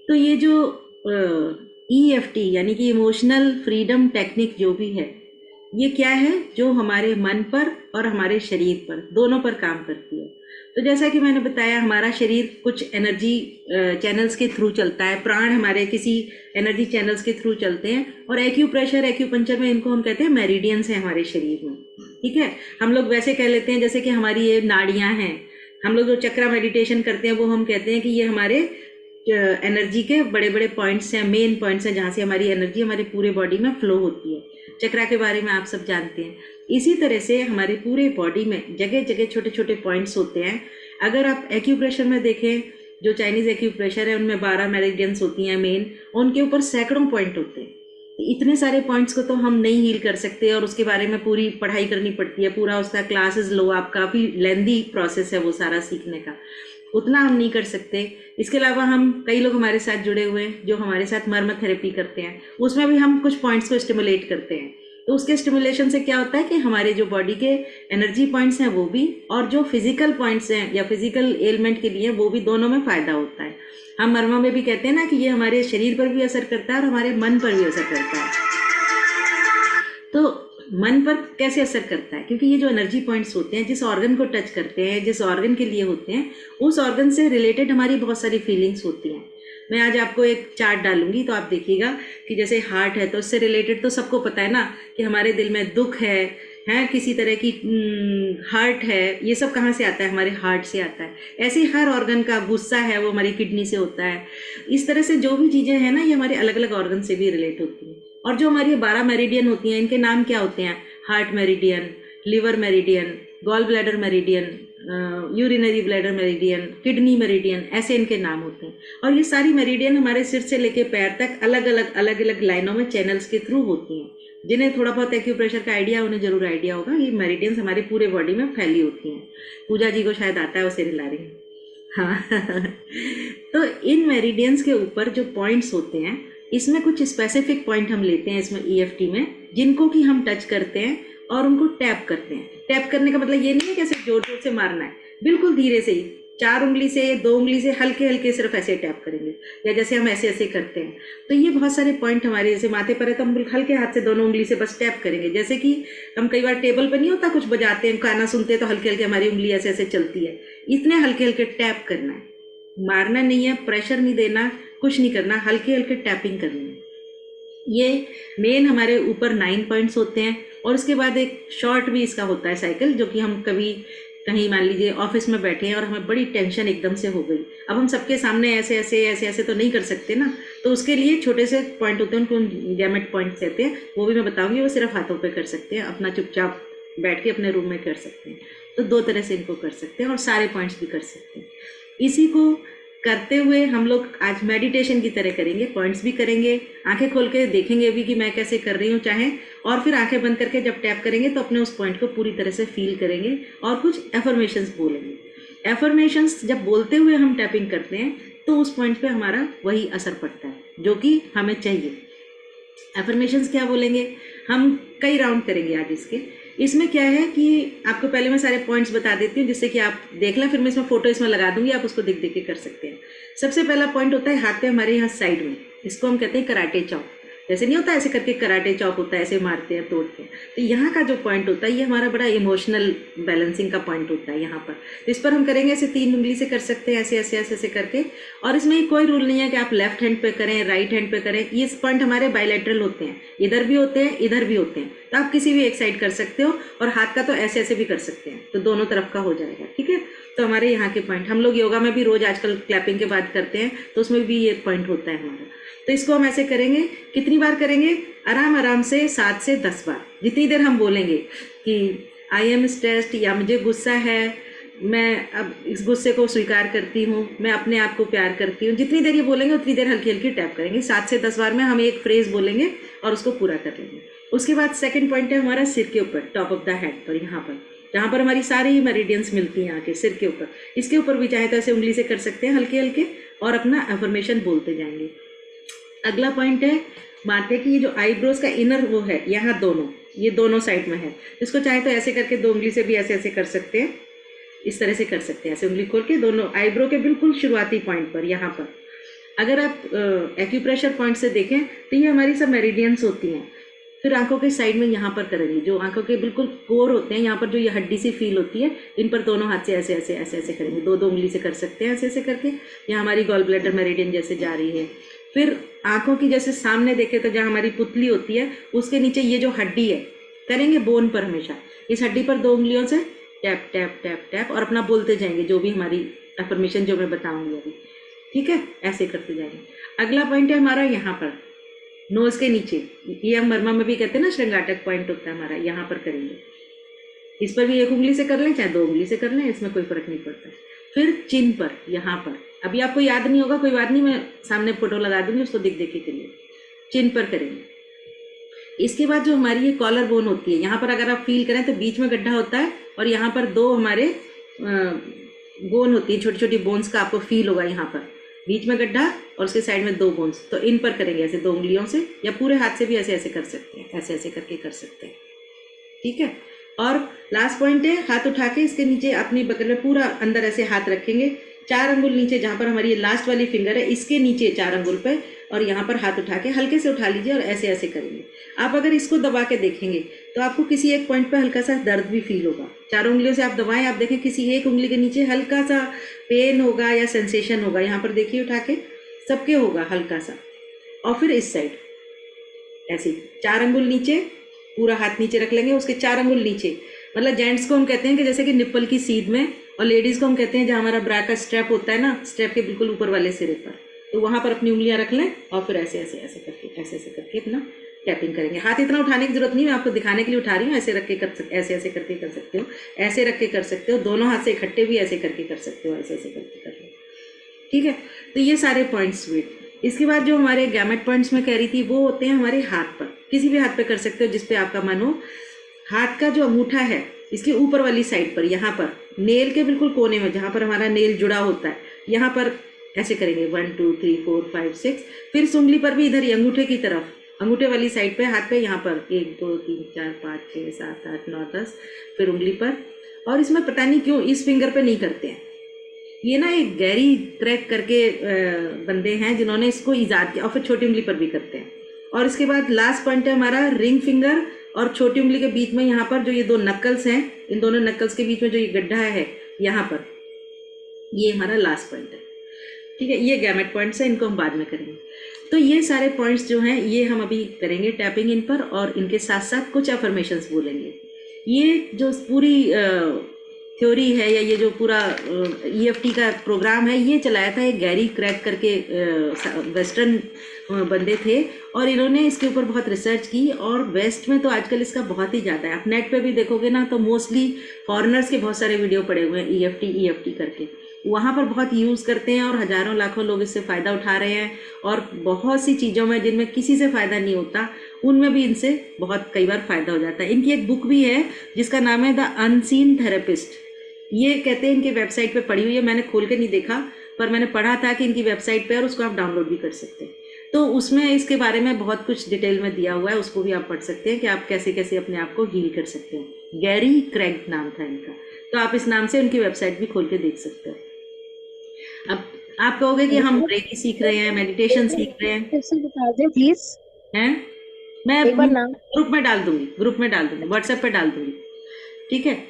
तो ये जो EFT यानी कि इमोशनल फ्रीडम टेक्निक जो भी है, ये क्या है, जो हमारे मन पर और हमारे शरीर पर दोनों पर काम करती है। तो जैसा कि मैंने बताया, हमारा शरीर कुछ एनर्जी चैनल्स के थ्रू चलता है, प्राण हमारे किसी एनर्जी चैनल्स के थ्रू चलते हैं, और एक्यूप्रेशर एक्यूपंचर में इनको हम कहते हैं मेरिडियंस हैं हमारे शरीर में। ठीक है, हम लोग वैसे कह लेते हैं जैसे कि हमारी ये नाड़ियाँ हैं। हम लोग जो चक्रा मेडिटेशन करते हैं वो हम कहते हैं कि ये हमारे एनर्जी के बड़े बड़े पॉइंट्स हैं, मेन पॉइंट्स हैं, जहाँ से हमारी एनर्जी हमारी पूरे बॉडी में फ्लो होती है। चक्रा के बारे में आप सब जानते हैं। इसी तरह से हमारे पूरे बॉडी में जगह जगह छोटे छोटे पॉइंट्स होते हैं। अगर आप एक्यूप्रेशर में देखें, जो चाइनीज़ एक्यूप्रेशर है उनमें 12 मेरिडियंस होती हैं मेन, उनके ऊपर सैकड़ों पॉइंट होते हैं। इतने सारे पॉइंट्स को तो हम नहीं हील कर सकते, और उसके बारे में पूरी पढ़ाई करनी पड़ती है, पूरा उसका क्लासेस लो आप, काफ़ी लेंदी प्रोसेस है वो सारा सीखने का, उतना हम नहीं कर सकते। इसके अलावा हम कई लोग हमारे साथ जुड़े हुए हैं जो हमारे साथ मर्म थेरेपी करते हैं, उसमें भी हम कुछ पॉइंट्स को स्टिमुलेट करते हैं। तो उसके स्टिमुलेशन से क्या होता है कि हमारे जो बॉडी के एनर्जी पॉइंट्स हैं वो भी, और जो फिजिकल पॉइंट्स हैं या फिजिकल एलिमेंट के लिए वो भी, दोनों में फ़ायदा होता है। हम मर्मों में भी कहते हैं ना कि ये हमारे शरीर पर भी असर करता है और हमारे मन पर भी असर करता है। तो मन पर कैसे असर करता है, क्योंकि ये जो एनर्जी पॉइंट्स होते हैं जिस ऑर्गन को टच करते हैं, जिस ऑर्गन के लिए होते हैं, उस ऑर्गन से रिलेटेड हमारी बहुत सारी फीलिंग्स होती हैं। मैं आज आपको एक चार्ट डालूंगी तो आप देखिएगा कि जैसे हार्ट है तो उससे रिलेटेड तो सबको पता है ना कि हमारे दिल में दुख है किसी तरह की हार्ट है, ये सब कहाँ से आता है, हमारे हार्ट से आता है। ऐसे ही हर ऑर्गन का, गुस्सा है वो हमारी किडनी से होता है। इस तरह से जो भी चीज़ें हैं ना, ये हमारे अलग अलग ऑर्गन से भी रिलेट होती हैं। और जो हमारी 12 मेरिडियन होती हैं, इनके नाम क्या होते हैं? Heart meridian, liver meridian, gall bladder meridian, urinary bladder meridian, kidney meridian, ऐसे इनके नाम होते हैं। और ये सारी मेरिडियन हमारे सिर से लेके पैर तक अलग अलग लाइनों में चैनल्स के थ्रू होती हैं। जिन्हें थोड़ा बहुत एक्यूप्रेशर का आइडिया, उन्हें जरूर आइडिया होगा। ये मेरिडियंस हमारे पूरे बॉडी में फैली होती हैं। पूजा जी को शायद आता है, उसे हिला रही हैं। हाँ तो इन मेरिडियंस के ऊपर जो पॉइंट्स होते हैं, इसमें कुछ स्पेसिफिक पॉइंट हम लेते हैं इसमें EFT में, जिनको कि हम टच करते हैं और उनको टैप करते हैं। टैप करने का मतलब ये नहीं है कि ऐसे जोर जोर से मारना है, बिल्कुल धीरे से ही, 4 उंगली से, 2 उंगली से हल्के हल्के सिर्फ ऐसे टैप करेंगे, या जैसे हम ऐसे ऐसे करते हैं। तो ये बहुत सारे पॉइंट हमारे, जैसे माथे पर है तो हम हल्के हाथ से दोनों उंगली से बस टैप करेंगे। जैसे कि हम कई बार टेबल पर नहीं होता, कुछ बजाते हैं, गाना सुनते हैं तो हल्के हल्के हमारी उंगली ऐसे ऐसे चलती है, इतने हल्के हल्के टैप करना है। मारना नहीं है, प्रेशर नहीं देना, कुछ नहीं करना, हल्के हल्के टैपिंग करनी है। ये मेन हमारे ऊपर 9 पॉइंट्स होते हैं। और उसके बाद एक शॉर्ट भी इसका होता है साइकिल, जो कि हम कभी कहीं मान लीजिए ऑफिस में बैठे हैं और हमें बड़ी टेंशन एकदम से हो गई, अब हम सबके सामने ऐसे ऐसे ऐसे ऐसे तो नहीं कर सकते ना, तो उसके लिए छोटे से पॉइंट होते हैं, उनको गैमेट पॉइंट्स कहते हैं। वो भी मैं बताऊंगी, वो सिर्फ हाथों पे कर सकते हैं, अपना चुपचाप बैठ के अपने रूम में कर सकते हैं। तो 2 तरह से इनको कर सकते हैं और सारे पॉइंट्स भी कर सकते हैं। इसी को करते हुए हम लोग आज मेडिटेशन की तरह करेंगे, पॉइंट्स भी करेंगे, आंखें खोल के देखेंगे भी कि मैं कैसे कर रही हूँ चाहे, और फिर आंखें बंद करके जब टैप करेंगे तो अपने उस पॉइंट को पूरी तरह से फील करेंगे और कुछ एफर्मेशंस बोलेंगे। एफर्मेशंस जब बोलते हुए हम टैपिंग करते हैं तो उस पॉइंट पे हमारा वही असर पड़ता है जो कि हमें चाहिए। एफर्मेशंस क्या बोलेंगे, हम कई राउंड करेंगे आज इसके। इसमें क्या है कि आपको पहले मैं सारे पॉइंट्स बता देती हूँ जिससे कि आप देख लें, फिर मैं इसमें फोटो इसमें लगा दूंगी, आप उसको देख देख के कर सकते हैं। सबसे पहला पॉइंट होता है हाथ पे हमारे यहाँ साइड में, इसको हम कहते हैं कराटे चौक। जैसे नहीं होता ऐसे करके कराटे चौक होता है, ऐसे मारते हैं तोड़ते हैं, तो यहाँ का जो पॉइंट होता है ये हमारा बड़ा इमोशनल बैलेंसिंग का पॉइंट होता है यहाँ पर। तो इस पर हम करेंगे ऐसे 3 उंगली से कर सकते हैं, ऐसे ऐसे ऐसे ऐसे करके। और इसमें कोई रूल नहीं है कि आप लेफ्ट हैंड पे करें, राइट हैंड पे करें। ये पॉइंट हमारे बायलैटरल होते हैं, इधर भी होते हैं, इधर भी होते हैं, तो आप किसी भी एक साइड कर सकते हो। और हाथ का तो ऐसे ऐसे भी कर सकते हैं, तो दोनों तरफ का हो जाएगा। ठीक है, तो हमारे यहाँ के पॉइंट हम लोग योगा में भी रोज आजकल क्लैपिंग के बाद करते हैं, तो उसमें भी ये पॉइंट होता है हमारा। तो इसको हम ऐसे करेंगे, कितनी बार करेंगे? आराम आराम से 7 से 10 बार, जितनी देर हम बोलेंगे कि आई एम स्ट्रेस्ड, या मुझे गुस्सा है, मैं अब इस गुस्से को स्वीकार करती हूँ, मैं अपने आप को प्यार करती हूँ, जितनी देर ये बोलेंगे उतनी देर हल्की हल्की टैप करेंगे। 7 से 10 बार में हम एक फ्रेज बोलेंगे और उसको पूरा कर लेंगे। उसके बाद सेकंड पॉइंट है हमारा सिर के ऊपर, टॉप ऑफ द हेड पर, यहाँ पर जहाँ पर हमारी सारी मेरिडियंस मिलती हैं आके सिर के ऊपर। इसके ऊपर भी चाहे तो ऐसे उंगली से कर सकते हैं हल्के हल्के, और अपना अफर्मेशन बोलते जाएंगे। अगला पॉइंट है माथे की, ये जो आईब्रोज का इनर वो है, यहाँ दोनों, ये दोनों साइड में है। इसको चाहे तो ऐसे करके 2 उंगली से भी ऐसे ऐसे कर सकते हैं, इस तरह से कर सकते हैं, ऐसे उंगली खोल के दोनों आईब्रो के बिल्कुल शुरुआती पॉइंट पर, यहाँ पर। अगर आप एक्यूप्रेशर पॉइंट से देखें तो ये हमारी सब मेरिडियंस होती हैं। फिर आंखों के साइड में यहाँ पर करेंगे, जो आंखों के बिल्कुल कोर होते हैं, यहाँ पर जो ये हड्डी सी फील होती है, इन पर दोनों हाथ से ऐसे ऐसे ऐसे ऐसे करेंगे, दो दो उंगली से कर सकते हैं ऐसे ऐसे करके। यहाँ हमारी गॉल ब्लैडर मेरिडियन जैसे जा रही है। फिर आंखों की जैसे सामने देखे तो जहाँ हमारी पुतली होती है उसके नीचे ये जो हड्डी है, करेंगे बोन पर हमेशा, इस हड्डी पर दो उंगलियों से टैप टैप टैप टैप और अपना बोलते जाएंगे जो भी हमारी अफर्मेशन जो मैं बताऊंगी अभी, ठीक है, ऐसे करते जाएंगे। अगला पॉइंट है हमारा यहाँ पर नोज के नीचे, ये हम बर्मा में भी कहते हैं ना, श्रृंगाटक पॉइंट होता है हमारा, यहाँ पर करेंगे। इस पर भी एक उंगली से कर लें चाहे दो उंगली से कर लें, इसमें कोई फर्क नहीं पड़ता। फिर चिन पर, यहाँ पर, अभी आपको याद नहीं होगा कोई बात नहीं, मैं सामने फोटो लगा दूंगी उसको दिख देखे के लिए, चिन पर करेंगे। इसके बाद जो हमारी ये कॉलर बोन होती है, यहाँ पर अगर आप फील करें तो बीच में गड्ढा होता है और यहाँ पर दो हमारे बोन होती है, छोटी छोटी बोन्स का आपको फील होगा, यहाँ पर बीच में गड्ढा और उसके साइड में दो बोन्स, तो इन पर करेंगे ऐसे दो उंगलियों से, या पूरे हाथ से भी ऐसे ऐसे कर सकते हैं, ऐसे ऐसे करके कर सकते हैं, ठीक है। और लास्ट पॉइंट है हाथ उठा के इसके नीचे अपनी बगल में पूरा अंदर ऐसे हाथ रखेंगे, 4 अंगुल नीचे, जहाँ पर हमारी लास्ट वाली फिंगर है इसके नीचे 4 अंगुल पे, और यहाँ पर हाथ उठा के हल्के से उठा लीजिए और ऐसे ऐसे करेंगे। आप अगर इसको दबा के देखेंगे तो आपको किसी एक पॉइंट पे हल्का सा दर्द भी फील होगा। 4 उंगलियों से आप दबाएं, आप देखें किसी एक उंगली के नीचे हल्का सा पेन होगा या सेंसेशन होगा, यहाँ पर देखिए उठा के, सबके होगा हल्का सा। और फिर इस साइड ऐसे 4 अंगुल नीचे, पूरा हाथ नीचे रख लेंगे, उसके 4 अंगुल नीचे, मतलब जेंट्स को हम कहते हैं कि जैसे कि निप्पल की सीध में, और लेडीज़ को हम कहते हैं जहाँ हमारा ब्रा का स्ट्रैप होता है ना, स्ट्रैप के बिल्कुल ऊपर वाले सिरे पर, तो वहाँ पर अपनी उंगलियाँ रख लें और फिर ऐसे ऐसे ऐसे करके ऐसे ऐसे करके अपना टैपिंग करेंगे। हाथ इतना उठाने की जरूरत नहीं, मैं आपको दिखाने के लिए उठा रही हूँ, ऐसे रख के कर सकते, ऐसे ऐसे करके कर सकते हो, ऐसे रख के कर सकते हो, दोनों हाथ से इकट्ठे भी ऐसे करके कर सकते हो, ऐसे ऐसे करके कर लो, ठीक है। तो ये सारे पॉइंट्स हुए। इसके बाद जो हमारे गैमेट पॉइंट्स में कह रही थी वो होते हैं हमारे हाथ पर, किसी भी हाथ पे कर सकते हो जिस पे आपका मन हो। हाथ का जो अंगूठा है इसके ऊपर वाली साइड पर, यहाँ पर नेल के बिल्कुल कोने में जहाँ पर हमारा नेल जुड़ा होता है, यहाँ पर ऐसे करेंगे 1 2 3 4 5 6। फिर इस उंगली पर भी इधर ही अंगूठे की तरफ, अंगूठे वाली साइड पे हाथ पे, यहाँ पर 1 2 3 4 5 6 7 8 9 10, फिर उंगली पर। और इसमें पता नहीं क्यों इस फिंगर पे नहीं करते हैं, ये ना एक गैरी क्रैक करके बंदे हैं जिन्होंने इसको ईजाद किया, और फिर छोटी उंगली पर भी करते हैं। और इसके बाद लास्ट पॉइंट है हमारा रिंग फिंगर और छोटी उंगली के बीच में, यहाँ पर जो ये दो नक्कल्स हैं, इन दोनों नक्कल्स के बीच में जो ये गड्ढा है यहाँ पर, ये हमारा लास्ट पॉइंट है, ठीक है। ये गैमेट पॉइंट्स हैं, इनको हम बाद में करेंगे। तो ये सारे पॉइंट्स जो हैं ये हम अभी करेंगे टैपिंग इन पर, और इनके साथ साथ कुछ अफर्मेशंस बोलेंगे। ये जो पूरी थ्योरी है या ये जो पूरा EFT का प्रोग्राम है, ये चलाया था एक गैरी क्रैक करके वेस्टर्न बंदे थे, और इन्होंने इसके ऊपर बहुत रिसर्च की, और वेस्ट में तो आजकल इसका बहुत ही ज़्यादा है। आप नेट पे भी देखोगे ना तो मोस्टली फॉरेनर्स के बहुत सारे वीडियो पड़े हुए हैं EFT करके, वहाँ पर बहुत यूज़ करते हैं, और हज़ारों लाखों लोग इससे फ़ायदा उठा रहे हैं। और बहुत सी चीज़ों में जिनमें किसी से फ़ायदा नहीं होता, उनमें भी इनसे बहुत कई बार फ़ायदा हो जाता है। इनकी एक बुक भी है जिसका नाम है द अनसीन थेरेपिस्ट, ये कहते हैं इनके वेबसाइट पे पढ़ी हुई है, मैंने खोल के नहीं देखा पर मैंने पढ़ा था कि इनकी वेबसाइट पे, और उसको आप डाउनलोड भी कर सकते हैं। तो उसमें इसके बारे में बहुत कुछ डिटेल में दिया हुआ है, उसको भी आप पढ़ सकते हैं कि आप कैसे कैसे अपने आप को हील कर सकते हैं। गैरी क्रैग नाम था इनका, तो आप इस नाम से उनकी वेबसाइट भी खोल के देख सकते हैं। अब आप कहोगे कि हम रेकी सीख रहे हैं, मेडिटेशन सीख रहे हैं, बता दें प्लीज, हैं? मैं एक बार नाम। ग्रुप में डाल दूंगी, व्हाट्सएप पे डाल दूंगी, ठीक है।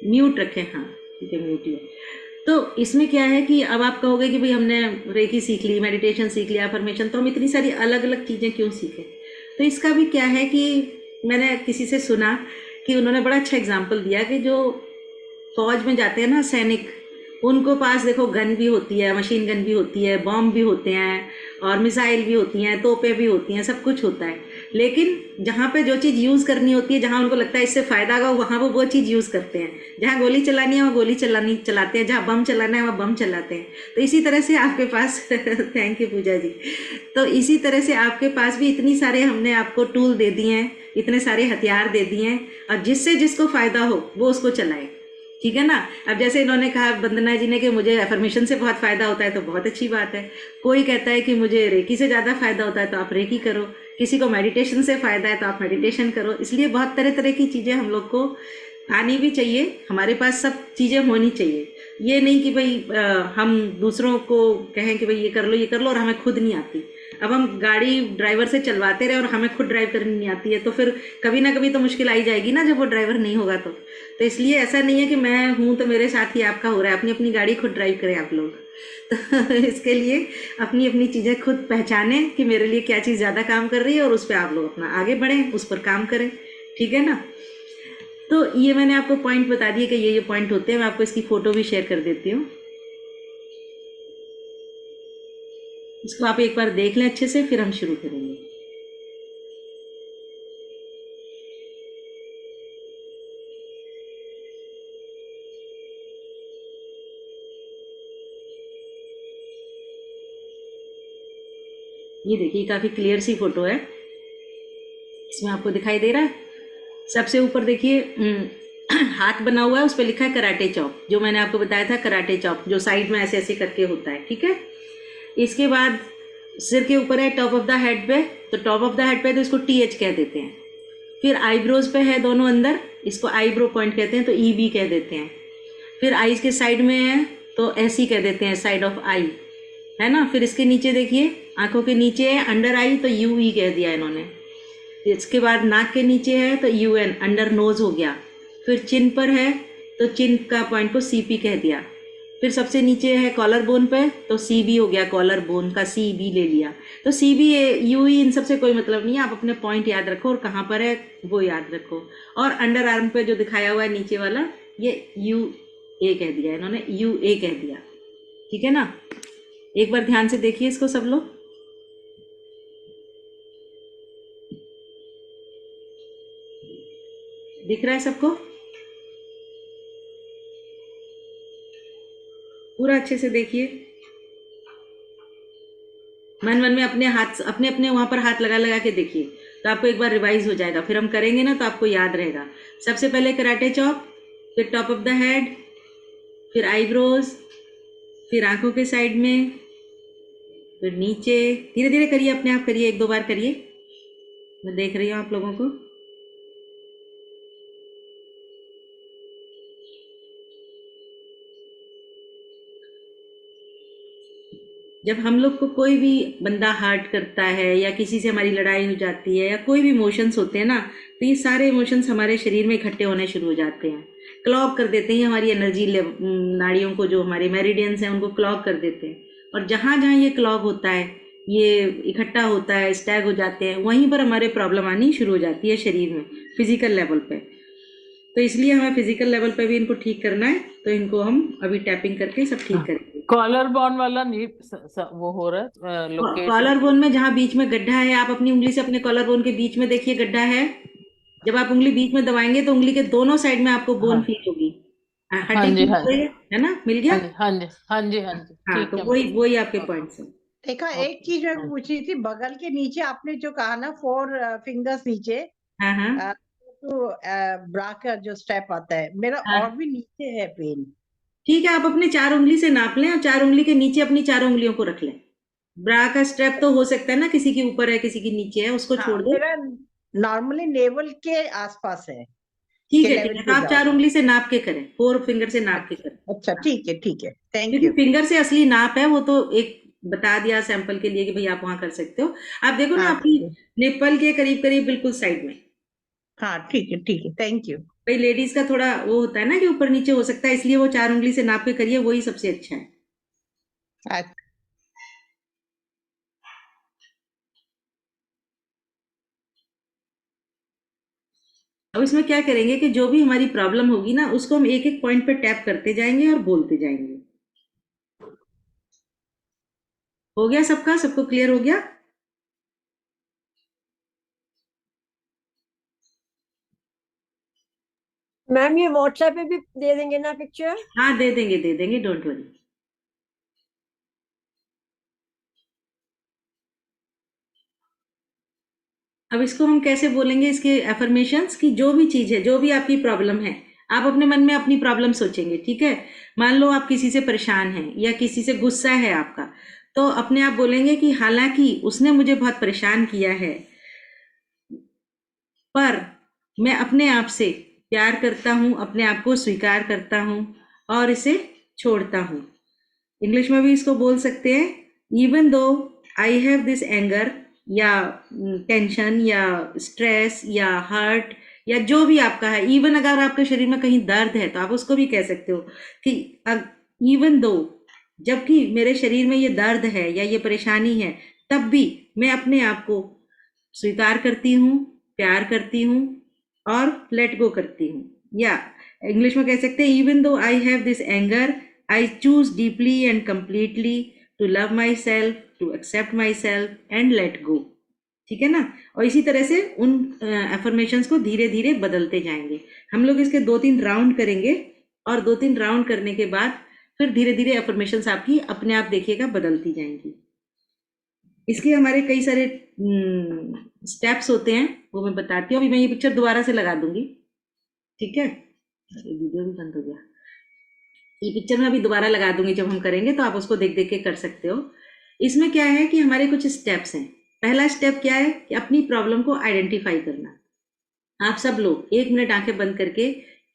म्यूट रखें, हाँ ठीक है, म्यूट ही है। तो इसमें क्या है कि अब आप कहोगे कि भाई हमने रेकी सीख ली, मेडिटेशन सीख लिया, अफर्मेशन, तो हम इतनी सारी अलग अलग चीज़ें क्यों सीखें? तो इसका भी क्या है कि मैंने किसी से सुना कि उन्होंने बड़ा अच्छा एग्जाम्पल दिया कि जो फौज में जाते हैं ना सैनिक, उनको पास देखो गन भी होती है, मशीन गन भी होती है, बॉम्ब भी होते हैं, और मिसाइल भी होती हैं, तोपें भी होती हैं, सब कुछ होता है। लेकिन जहाँ पे जो चीज़ यूज़ करनी होती है, जहाँ उनको लगता है इससे फ़ायदा होगा, वहाँ वो चीज़ यूज़ करते हैं। जहाँ गोली चलानी है वहाँ गोली चलाते हैं, जहाँ बम चलाना है वहाँ बम चलाते हैं। तो इसी तरह से आपके पास थैंक यू पूजा जी। तो इसी तरह से आपके पास भी इतनी सारे हमने आपको टूल दे दिए हैं, इतने सारे हथियार दे दिए हैं, और जिससे जिसको फ़ायदा हो वो उसको चलाए, ठीक है ना। अब जैसे इन्होंने कहा वंदना जी ने कि मुझे अफर्मेशन से बहुत फ़ायदा होता है, तो बहुत अच्छी बात है। कोई कहता है कि मुझे रेकी से ज़्यादा फ़ायदा होता है, तो आप रेकी करो। किसी को मेडिटेशन से फ़ायदा है तो आप मेडिटेशन करो। इसलिए बहुत तरह तरह की चीज़ें हम लोग को आनी भी चाहिए, हमारे पास सब चीज़ें होनी चाहिए। ये नहीं कि भाई हम दूसरों को कहें कि भाई ये कर लो और हमें खुद नहीं आती। अब हम गाड़ी ड्राइवर से चलवाते रहे और हमें खुद ड्राइव करनी नहीं आती है, तो फिर कभी ना कभी तो मुश्किल आई जाएगी ना जब वो ड्राइवर नहीं होगा तो इसलिए ऐसा नहीं है कि मैं हूँ तो मेरे साथ ही आपका हो रहा है। अपनी अपनी गाड़ी खुद ड्राइव करें आप लोग। तो इसके लिए अपनी अपनी चीज़ें खुद पहचानें कि मेरे लिए क्या चीज़ ज़्यादा काम कर रही है, और उस पर आप लोग अपना आगे बढ़ें, उस पर काम करें। ठीक है ना? तो ये मैंने आपको पॉइंट बता दिए कि ये पॉइंट होते हैं। मैं आपको इसकी फ़ोटो भी शेयर कर देती हूँ, इसको आप एक बार देख लें अच्छे से, फिर हम शुरू करेंगे। ये देखिए काफ़ी क्लियर सी फोटो है, इसमें आपको दिखाई दे रहा है। सबसे ऊपर देखिए हाथ बना हुआ है, उस पर लिखा है कराटे चॉप, जो मैंने आपको बताया था कराटे चॉप, जो साइड में ऐसे ऐसे करके होता है। ठीक है, इसके बाद सिर के ऊपर है टॉप ऑफ द हेड पे, तो टॉप ऑफ द हेड पे तो इसको TH कह देते हैं। फिर आईब्रोज पे है दोनों अंदर, इसको आईब्रो पॉइंट कहते हैं, तो EB कह देते हैं। फिर आईज के साइड में है तो SE कह देते हैं, साइड ऑफ आई, है ना। फिर इसके नीचे देखिए आंखों के नीचे है अंडर आई, तो UE कह दिया इन्होंने। इसके बाद नाक के नीचे है तो UN, अंडर नोज हो गया। फिर चिन पर है तो चिन का पॉइंट को CP कह दिया। फिर सबसे नीचे है कॉलर बोन पे तो CB हो गया, कॉलर बोन का CB ले लिया। तो CB UE इन सबसे कोई मतलब नहीं है, आप अपने पॉइंट याद रखो और कहाँ पर है वो याद रखो। और अंडर आर्म पे जो दिखाया हुआ है नीचे वाला, ये UA कह दिया इन्होंने, UA कह दिया। ठीक है ना? एक बार ध्यान से देखिए इसको सब लोग, दिख रहा है सबको पूरा? अच्छे से देखिए, मन मन में अपने हाथ, अपने अपने वहां पर हाथ लगा लगा के देखिए, तो आपको एक बार रिवाइज हो जाएगा। फिर हम करेंगे ना तो आपको याद रहेगा। सबसे पहले कराटे चॉप, फिर टॉप ऑफ द हेड, फिर आईब्रोज, फिर आंखों के साइड में, फिर नीचे। धीरे धीरे करिए, अपने आप करिए, एक दो बार करिए, मैं देख रही हूँ आप लोगों को। जब हम लोग को कोई भी बंदा हर्ट करता है या किसी से हमारी लड़ाई हो जाती है या कोई भी इमोशंस होते हैं ना, तो ये सारे इमोशंस हमारे शरीर में इकट्ठे होने शुरू हो जाते हैं, क्लॉग कर देते हैं हमारी एनर्जी नाड़ियों को, जो हमारे मेरिडियंस हैं उनको क्लॉग कर देते हैं। और जहाँ जहाँ ये क्लॉग होता है, ये इकट्ठा होता है, स्टैग हो जाते हैं, वहीं पर हमारे प्रॉब्लम आनी शुरू हो जाती है शरीर में, फिजिकल लेवल पे। तो इसलिए हमें फिजिकल लेवल पे भी इनको ठीक करना है, तो इनको हम अभी टैपिंग करके सब ठीक करेंगे। कॉलर बॉन वाला नहीं वो हो रहा है लोकेट। कॉलर बोन में जहाँ बीच में गड्ढा है, आप अपनी उंगली से अपने कॉलर बोन के बीच में देखिए गड्ढा है। जब आप उंगली बीच में दबाएंगे तो उंगली के दोनों साइड में आपको बोन हाँ फील होगी। हाँ हड्डी जी, फील हाँ हो रही है ना? मिल हाँ गया? जी, हाँ जी, हाँ जी, हाँ जी, हाँ, ठीक तो है वही मैम। वही आपके पॉइंट्स हैं। देखा, एक ओके, चीज मैं हाँ पूछ रही थी, बगल के नीचे आपने जो कहा ना 4 फिंगर्स नीचे, हाँ हाँ तो ब्रा का जो स्टेप आता है, मेरा हाँ, और भी नीचे है पेन। ठीक है, आप अपने 4 उंगली से नाप लें और 4 उंगली के नीचे अपनी 4 उंगलियों को रख लें। ब्रा का स्ट्रैप तो हो सकता है ना किसी के ऊपर है किसी के नीचे है, उसको हाँ, छोड़ दो। मेरा नॉर्मली नेवल के आसपास है, ठीक के है, ठीक लेवल है, तो पे आप जाओ। 4 उंगली से नाप के करें, 4 फिंगर से नाप के अच्छा, करें। अच्छा, ठीक है, ठीक है, थैंक क्योंकि यू। फिंगर से असली नाप है वो, तो एक बता दिया सैंपल के लिए कि भाई आप वहां कर सकते हो। आप देखो ना हाँ, आपकी ठीक है, निप्पल के करीब करीब बिल्कुल साइड में। हाँ, ठीक है, ठीक है, थैंक यू। भाई लेडीज का थोड़ा वो होता है ना कि ऊपर नीचे हो सकता है, इसलिए वो 4 उंगली से नाप के करिए, वही सबसे अच्छा है। अच्छा, अब इसमें क्या करेंगे कि जो भी हमारी प्रॉब्लम होगी ना, उसको हम एक एक पॉइंट पे टैप करते जाएंगे और बोलते जाएंगे। हो गया सबका? सबको क्लियर हो गया? मैम ये व्हाट्सएप पे भी दे देंगे ना पिक्चर? हाँ, दे देंगे, डोंट वरी। अब इसको हम कैसे बोलेंगे, इसके एफर्मेशंस की जो भी चीज है, जो भी आपकी प्रॉब्लम है, आप अपने मन में अपनी प्रॉब्लम सोचेंगे। ठीक है? मान लो आप किसी से परेशान हैं या किसी से गुस्सा है आपका, तो अपने आप बोलेंगे कि हालांकि उसने मुझे बहुत परेशान किया है, पर मैं अपने आप से प्यार करता हूँ, अपने आप को स्वीकार करता हूँ और इसे छोड़ता हूँ। इंग्लिश में भी इसको बोल सकते हैं, even though I have this anger या टेंशन या स्ट्रेस या हर्ट या जो भी आपका है, इवन अगर आपके शरीर में कहीं दर्द है तो आप उसको भी कह सकते हो कि इवन दो, जबकि मेरे शरीर में ये दर्द है या ये परेशानी है, तब भी मैं अपने आप को स्वीकार करती हूँ, प्यार करती हूँ और लेट गो करती हूँ। या इंग्लिश में कह सकते हैं, even though I have this anger, I choose deeply and completely to love myself, to accept myself and let go. ठीक है ना। और इसी तरह से उन एफर्मेशंस को धीरे धीरे बदलते जाएंगे। हम लोग इसके 2-3 राउंड करेंगे और 2-3 राउंड करने के बाद फिर धीरे धीरे एफर्मेशंस आपकी अपने आप देखिएगा बदलती जाएंगी। इसके हमारे कई सारे स्टेप्स होते हैं, वो मैं बताती हूँ। अभी मैं ये पिक्चर दोबारा से लगा दूंगी, ठीक है। वीडियो भी बंद हो गया। ये पिक्चर मैं अभी दोबारा लगा दूंगी, जब हम करेंगे तो आप उसको देख देख के कर सकते हो। इसमें क्या है कि हमारे कुछ स्टेप्स हैं। पहला स्टेप क्या है कि अपनी प्रॉब्लम को आइडेंटिफाई करना। आप सब लोग 1 मिनट आंखें बंद करके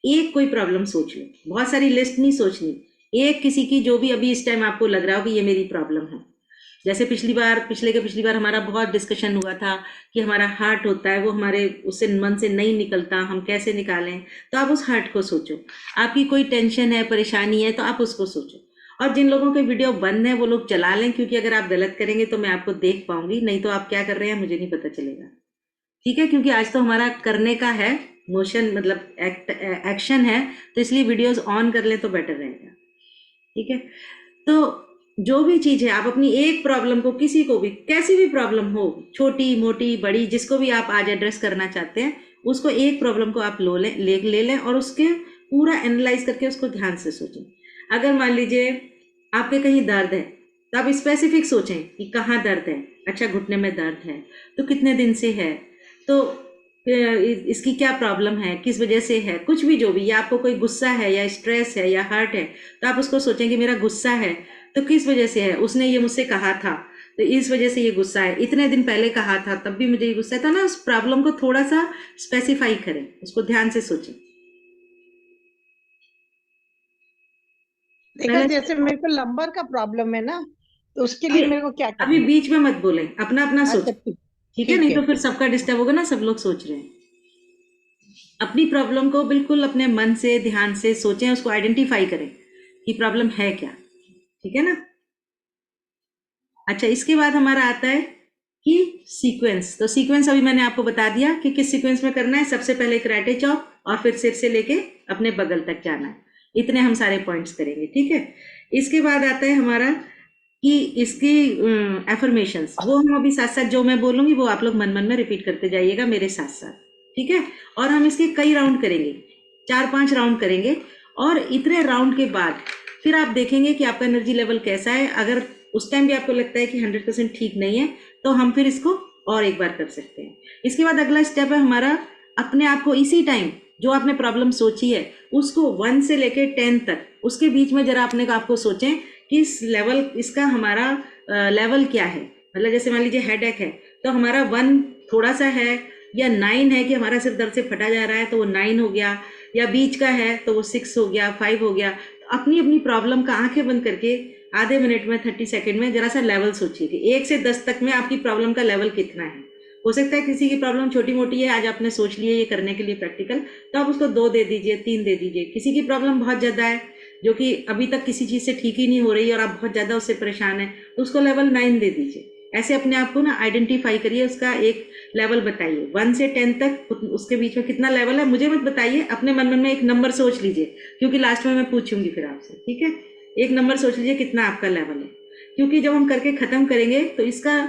एक कोई प्रॉब्लम सोच लो, बहुत सारी लिस्ट नहीं सोचनी, एक किसी की जो भी अभी इस टाइम आपको लग रहा हो कि ये मेरी प्रॉब्लम है। जैसे पिछली बार हमारा बहुत डिस्कशन हुआ था कि हमारा हार्ट होता है, वो हमारे उससे मन से नहीं निकलता, हम कैसे निकालें। तो आप उस हार्ट को सोचो। आपकी कोई टेंशन है, परेशानी है, तो आप उसको सोचो। और जिन लोगों के वीडियो बंद है वो लोग चला लें, क्योंकि अगर आप गलत करेंगे तो मैं आपको देख पाऊंगी, नहीं तो आप क्या कर रहे हैं मुझे नहीं पता चलेगा। ठीक है, क्योंकि आज तो हमारा करने का है, मोशन मतलब एक्शन है, तो इसलिए वीडियोस ऑन कर ले तो बेटर रहेगा। ठीक है, तो जो भी चीज है, आप अपनी एक प्रॉब्लम को, किसी को भी, कैसी भी प्रॉब्लम हो, छोटी मोटी बड़ी, जिसको भी आप आज एड्रेस करना चाहते हैं, उसको एक प्रॉब्लम को आप ले लें और उसके पूरा एनालाइज करके उसको ध्यान से सोचें। अगर मान लीजिए आपके कहीं दर्द है तो आप स्पेसिफिक सोचें कि कहाँ दर्द है। अच्छा, घुटने में दर्द है, तो कितने दिन से है, तो इसकी क्या प्रॉब्लम है, किस वजह से है, कुछ भी जो भी, या आपको कोई गुस्सा है या स्ट्रेस है या हर्ट है, तो आप उसको सोचें कि मेरा गुस्सा है तो किस वजह से है, उसने ये मुझसे कहा था तो इस वजह से ये गुस्सा है, इतने दिन पहले कहा था तब भी मुझे ये गुस्सा है। तो ना उस प्रॉब्लम को थोड़ा सा स्पेसिफाई करें, उसको ध्यान से सोचें। देखा, जैसे मेरे को लंबर का प्रॉब्लम है ना, तो उसके लिए अभी मेरे को क्या करना अभी है? बीच में मत बोलें, अपना अपना अच्छा, सोचें। ठीक ठीक है, ठीक नहीं है। तो फिर सबका डिस्टर्ब होगा ना, सब लोग सोच रहे हैं। अपनी प्रॉब्लम को बिल्कुल अपने मन से ध्यान से सोचें, उसको आइडेंटिफाई करें कि प्रॉब्लम है क्या। ठीक है ना। अच्छा, इसके बाद हमारा आता है कि सीक्वेंस। तो सीक्वेंस अभी मैंने आपको बता दिया कि किस सीक्वेंस में करना है। सबसे पहले कराटे चॉप और फिर सिर से लेके अपने बगल तक जाना है। इतने हम सारे पॉइंट्स करेंगे। ठीक है, इसके बाद आता है हमारा कि इसकी एफर्मेशंस, वो हम अभी साथ साथ जो मैं बोलूंगी वो आप लोग मन मन में रिपीट करते जाइएगा मेरे साथ साथ। ठीक है, और हम इसके कई राउंड करेंगे, 4-5 राउंड करेंगे। और इतने राउंड के बाद फिर आप देखेंगे कि आपका एनर्जी लेवल कैसा है। अगर उस टाइम भी आपको लगता है कि 100% ठीक नहीं है, तो हम फिर इसको और एक बार कर सकते हैं। इसके बाद अगला स्टेप है हमारा, अपने आप को इसी टाइम जो आपने प्रॉब्लम सोची है उसको 1 से लेके 10 तक, उसके बीच में जरा अपने को आपको सोचें कि इस लेवल, इसका हमारा लेवल क्या है। मतलब जैसे मान लीजिए हेडेक है तो हमारा 1 थोड़ा सा है, या 9 है कि हमारा सिर दर्द से फटा जा रहा है तो वो 9 हो गया, या बीच का है तो वो 6 हो गया, 5 हो गया। अपनी अपनी प्रॉब्लम का आंखें बंद करके आधे मिनट में, 30 सेकंड में जरा सा लेवल सोचिए कि 1 से 10 तक में आपकी प्रॉब्लम का लेवल कितना है। हो सकता है किसी की प्रॉब्लम छोटी मोटी है, आज आपने सोच लिया ये करने के लिए प्रैक्टिकल, तो आप उसको 2 दे दीजिए, 3 दे दीजिए। किसी की प्रॉब्लम बहुत ज़्यादा है, जो कि अभी तक किसी चीज़ से ठीक ही नहीं हो रही है और आप बहुत ज़्यादा उससे परेशान है, तो उसको लेवल 9 दे दीजिए। ऐसे अपने आप को ना आइडेंटिफाई करिए, उसका एक लेवल बताइए 1 से 10 तक, उसके बीच में कितना लेवल है मुझे मत बताइए, अपने मन में एक नंबर सोच लीजिए, क्योंकि लास्ट में मैं पूछूंगी फिर आपसे। ठीक है, एक नंबर सोच लीजिए कितना आपका लेवल है, क्योंकि जब हम करके खत्म करेंगे तो इसका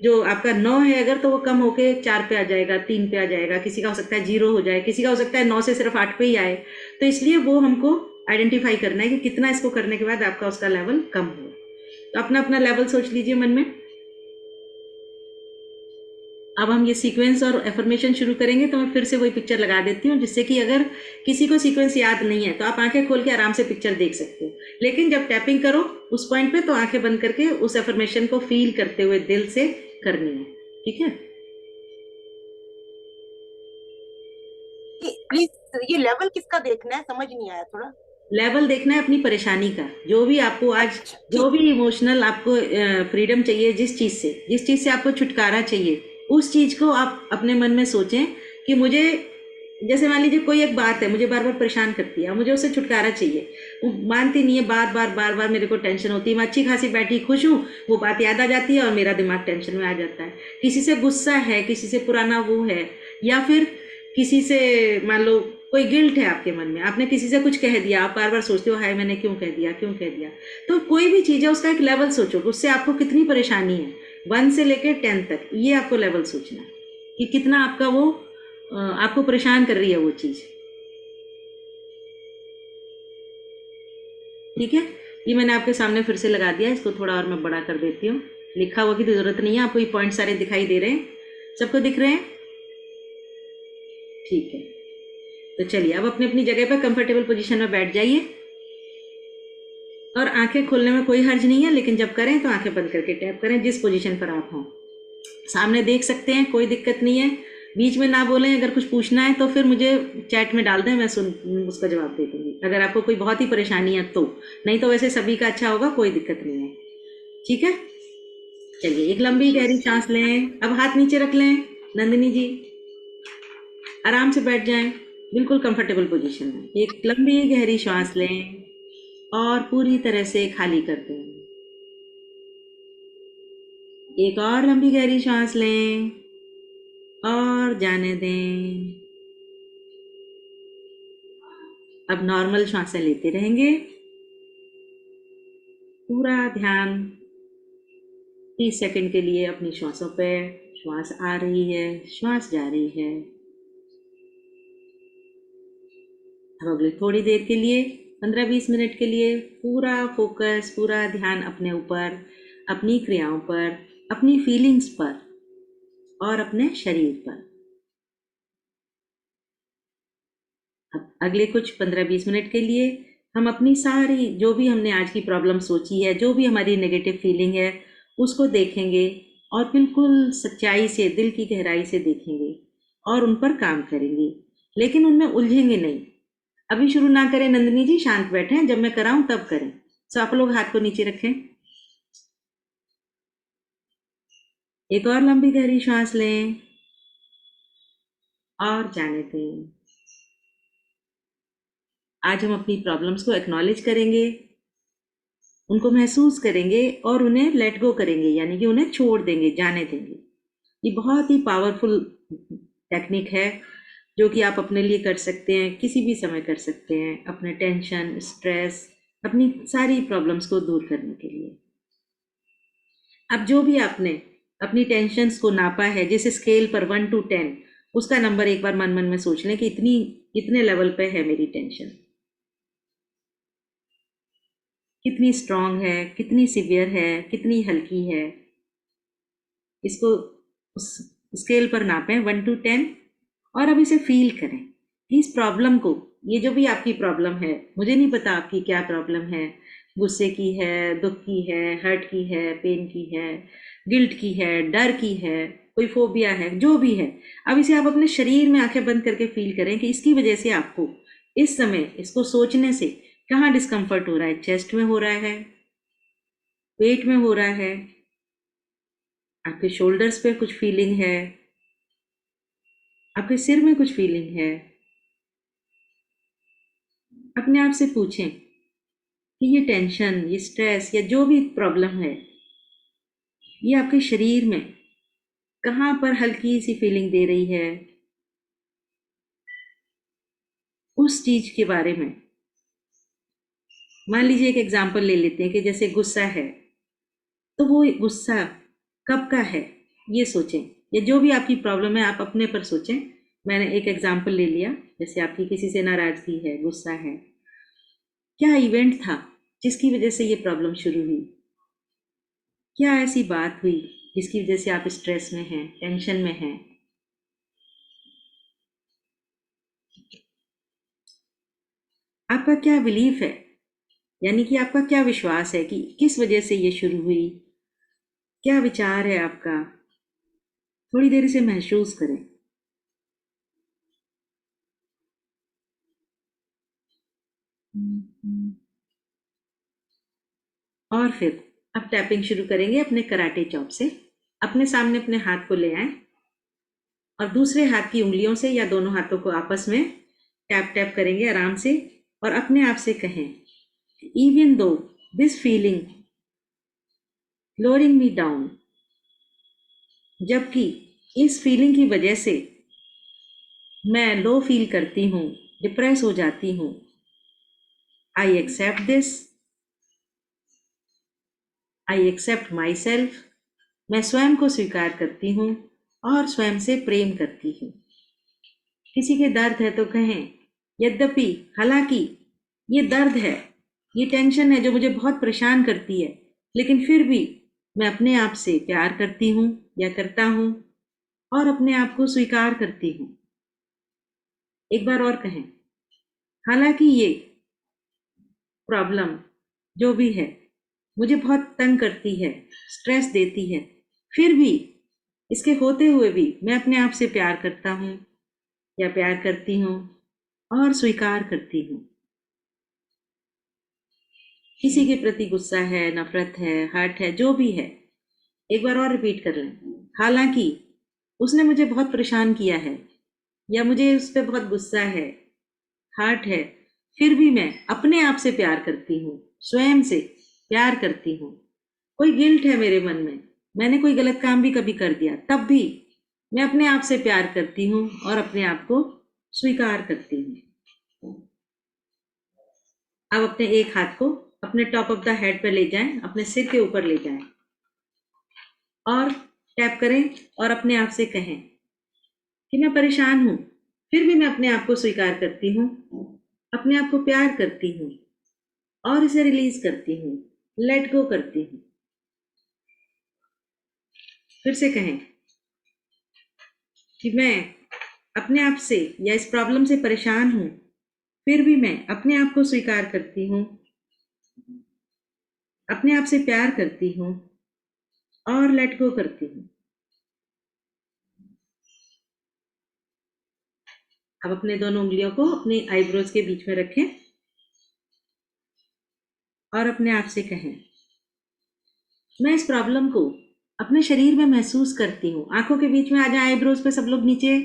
जो आपका 9 है अगर, तो वो कम होके 4 पे आ जाएगा, 3 पे आ जाएगा, किसी का हो सकता है 0 हो जाए, किसी का हो सकता है 9 से सिर्फ 8 पे ही आए। तो इसलिए वो हमको आइडेंटिफाई करना है कि कितना इसको करने के बाद आपका उसका लेवल कम हो। तो अपना अपना लेवल सोच लीजिए मन में। अब हम ये सीक्वेंस और एफर्मेशन शुरू करेंगे, तो मैं फिर से वही पिक्चर लगा देती हूँ, जिससे कि अगर किसी को सीक्वेंस याद नहीं है तो आप आंखें खोल के आराम से पिक्चर देख सकते हो। लेकिन जब टैपिंग करो उस पॉइंट पे तो आंखें बंद करके उस एफर्मेशन को फील करते हुए दिल से करनी है। ठीक है, प्लीज ये लेवल किसका देखना है, समझ नहीं आया थोड़ा। लेवल देखना है अपनी परेशानी का, जो भी आपको आज, अच्छा जो ठीक भी इमोशनल आपको फ्रीडम चाहिए, जिस चीज से आपको छुटकारा चाहिए, उस चीज को आप अपने मन में सोचें कि मुझे, जैसे मान लीजिए कोई एक बात है मुझे बार बार परेशान करती है, मुझे उससे छुटकारा चाहिए, वो मानती नहीं है, बार बार मेरे को टेंशन होती है, मैं अच्छी खासी बैठी खुश हूँ, वो बात याद आ जाती है और मेरा दिमाग टेंशन में आ जाता है। किसी से गुस्सा है, किसी से पुराना वो है, या फिर किसी से मान लो कोई गिल्ट है आपके मन में, आपने किसी से कुछ कह दिया, आप बार बार सोचते हो हाय मैंने क्यों कह दिया, क्यों कह दिया। तो कोई भी चीज़ है उसका एक लेवल सोचो, उससे आपको कितनी परेशानी है, 1 से लेकर 10 तक, ये आपको लेवल सोचना है कि कितना आपका वो आपको परेशान कर रही है वो चीज़। ठीक है, ये मैंने आपके सामने फिर से लगा दिया, इसको थोड़ा और मैं बड़ा कर देती हूँ। लिखा हुआ की तो जरूरत नहीं है, आपको ये पॉइंट सारे दिखाई दे रहे हैं, सबको दिख रहे हैं? ठीक है, तो चलिए अब अपनी अपनी जगह पर कंफर्टेबल पोजीशन में बैठ जाइए, और आंखें खोलने में कोई हर्ज नहीं है, लेकिन जब करें तो आंखें बंद करके टैप करें जिस पोजीशन पर आप हों। सामने देख सकते हैं, कोई दिक्कत नहीं है, बीच में ना बोलें, अगर कुछ पूछना है तो फिर मुझे चैट में डाल दें, मैं उसका जवाब दे दूंगी, अगर आपको कोई बहुत ही परेशानी है तो, नहीं तो वैसे सभी का अच्छा होगा, कोई दिक्कत नहीं है। ठीक है, चलिए एक लंबी गहरी सांस लें, अब हाथ नीचे रख लें, नंदिनी जी आराम से बैठ जाएं, बिल्कुल कंफर्टेबल पोजीशन में, एक लंबी गहरी सांस लें और पूरी तरह से खाली कर दें। एक और लंबी गहरी सांस लें और जाने दें। अब नॉर्मल सांसें लेते रहेंगे, पूरा ध्यान 30 सेकंड के लिए अपनी श्वासों पे, श्वास आ रही है, श्वास जा रही है। अब अगले थोड़ी देर के लिए 15-20 मिनट के लिए पूरा फोकस, पूरा ध्यान अपने ऊपर, अपनी क्रियाओं पर, अपनी फीलिंग्स पर और अपने शरीर पर। अब अगले कुछ 15-20 मिनट के लिए हम अपनी सारी, जो भी हमने आज की प्रॉब्लम सोची है, जो भी हमारी नेगेटिव फीलिंग है, उसको देखेंगे और बिल्कुल सच्चाई से, दिल की गहराई से देखेंगे और उन पर काम करेंगे, लेकिन उनमें उलझेंगे नहीं। अभी शुरू ना करें नंदिनी जी, शांत बैठें, जब मैं कराऊं तब करें। सो आप लोग हाथ को नीचे रखें, एक और लंबी गहरी सांस लें और जाने दें। आज हम अपनी प्रॉब्लम्स को एक्नॉलेज करेंगे, उनको महसूस करेंगे और उन्हें लेट गो करेंगे, यानी कि उन्हें छोड़ देंगे, जाने देंगे। ये बहुत ही पावरफुल टेक्निक है जो कि आप अपने लिए कर सकते हैं, किसी भी समय कर सकते हैं, अपने टेंशन, स्ट्रेस, अपनी सारी प्रॉब्लम्स को दूर करने के लिए। अब जो भी आपने अपनी टेंशन्स को नापा है, जिस स्केल पर 1 to 10, उसका नंबर एक बार मन मन में सोच लें कि इतने लेवल पे है मेरी टेंशन, कितनी स्ट्रांग है, कितनी सिवियर है, कितनी हल्की है। इसको उस स्केल पर नापें 1 to 10 और अब इसे फील करें कि इस प्रॉब्लम को, ये जो भी आपकी प्रॉब्लम है, मुझे नहीं पता आपकी क्या प्रॉब्लम है, गुस्से की है, दुख की है, हर्ट की है, पेन की है, गिल्ट की है, डर की है, कोई फोबिया है, जो भी है, अब इसे आप अपने शरीर में आंखें बंद करके फील करें कि इसकी वजह से आपको इस समय इसको सोचने से कहाँ डिस्कम्फर्ट हो रहा है। चेस्ट में हो रहा है, पेट में हो रहा है, आपके शोल्डर्स पे कुछ फीलिंग है, आपके सिर में कुछ फीलिंग है। अपने आप से पूछें कि ये टेंशन, ये स्ट्रेस या जो भी प्रॉब्लम है, ये आपके शरीर में कहाँ पर हल्की सी फीलिंग दे रही है। उस चीज के बारे में, मान लीजिए एक एग्जांपल ले लेते हैं कि जैसे गुस्सा है, तो वो गुस्सा कब का है ये सोचें, या जो भी आपकी प्रॉब्लम है आप अपने पर सोचें। मैंने एक एग्जांपल ले लिया, जैसे आपकी किसी से नाराजगी है, गुस्सा है, क्या इवेंट था जिसकी वजह से ये प्रॉब्लम शुरू हुई, क्या ऐसी बात हुई जिसकी वजह से आप स्ट्रेस में हैं, टेंशन में हैं। आपका क्या बिलीफ है, यानी कि आपका क्या विश्वास है कि किस वजह से ये शुरू हुई, क्या विचार है आपका। थोड़ी देर इसे महसूस करें। और फिर अब टैपिंग शुरू करेंगे अपने कराटे चॉप से। अपने सामने अपने हाथ को ले आए और दूसरे हाथ की उंगलियों से या दोनों हाथों को आपस में टैप टैप करेंगे आराम से, और अपने आप से कहें, even though this feeling lowering me down, जबकि इस फीलिंग की वजह से मैं लो फील करती हूँ, डिप्रेस हो जाती हूँ, I accept this, I accept myself, मैं स्वयं को स्वीकार करती हूँ और स्वयं से प्रेम करती हूँ। किसी के दर्द है तो कहें, यद्यपि, हालांकि ये दर्द है, ये टेंशन है जो मुझे बहुत परेशान करती है, लेकिन फिर भी मैं अपने आप से प्यार करती हूँ या करता हूँ और अपने आप को स्वीकार करती हूँ। एक बार और कहें, हालांकि ये प्रॉब्लम जो भी है मुझे बहुत तंग करती है, स्ट्रेस देती है, फिर भी इसके होते हुए भी मैं अपने आप से प्यार करता हूँ या प्यार करती हूँ और स्वीकार करती हूँ। किसी के प्रति गुस्सा है, नफरत है, हर्ट है, जो भी है, एक बार और रिपीट कर लें, हालांकि उसने मुझे बहुत परेशान किया है या मुझे उस पर बहुत गुस्सा है, हर्ट है, फिर भी मैं अपने आप से प्यार करती हूँ, स्वयं से प्यार करती हूँ। कोई गिल्ट है मेरे मन में, मैंने कोई गलत काम भी कभी कर दिया, तब भी मैं अपने आप से प्यार करती हूँ और अपने आप को स्वीकार करती हूँ। अब अपने एक हाथ को अपने टॉप ऑफ द हेड पर ले जाएं, अपने सिर के ऊपर ले जाएं और टैप करें और अपने आप से कहें कि मैं परेशान हूँ, फिर भी मैं अपने आप को स्वीकार करती हूँ, अपने आप को प्यार करती हूँ और इसे रिलीज करती हूँ, लेट गो करती हूँ। फिर से कहें कि मैं अपने आप से या इस प्रॉब्लम से परेशान हूँ, फिर भी मैं अपने आप को स्वीकार करती हूँ, अपने आप से प्यार करती हूँ और लेट गो करती हूँ। अब अपने दोनों उंगलियों को अपने आईब्रोज के बीच में रखें और अपने आप से कहें, मैं इस प्रॉब्लम को अपने शरीर में महसूस करती हूँ। आंखों के बीच में आ जाए, आईब्रोज पे सब लोग नीचे,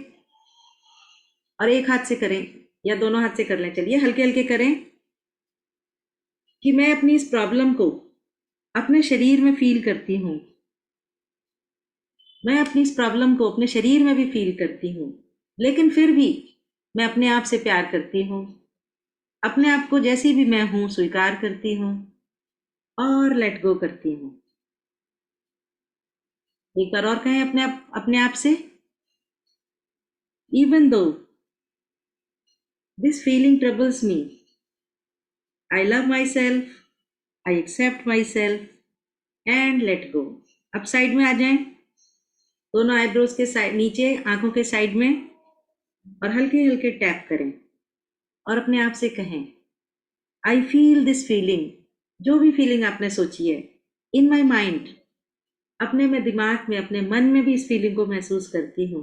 और एक हाथ से करें या दोनों हाथ से कर लें, चलिए हल्के हल्के करें कि मैं अपनी इस प्रॉब्लम को अपने शरीर में फील करती हूँ, मैं अपनी इस प्रॉब्लम को अपने शरीर में भी फील करती हूँ, लेकिन फिर भी मैं अपने आप से प्यार करती हूँ, अपने आप को जैसी भी मैं हूँ स्वीकार करती हूँ और लेट गो करती हूँ। एक बार और कहें अपने आप से, even though this feeling troubles me, I love myself, I accept myself and let go. अब साइड में आ जाएं, दोनों आईब्रोज के साइड नीचे, आंखों के साइड में, और हल्के हल्के टैप करें और अपने आप से कहें, आई फील दिस फीलिंग, जो भी फीलिंग आपने सोची है, इन माई माइंड, अपने में दिमाग में, अपने मन में भी इस फीलिंग को महसूस करती हूँ,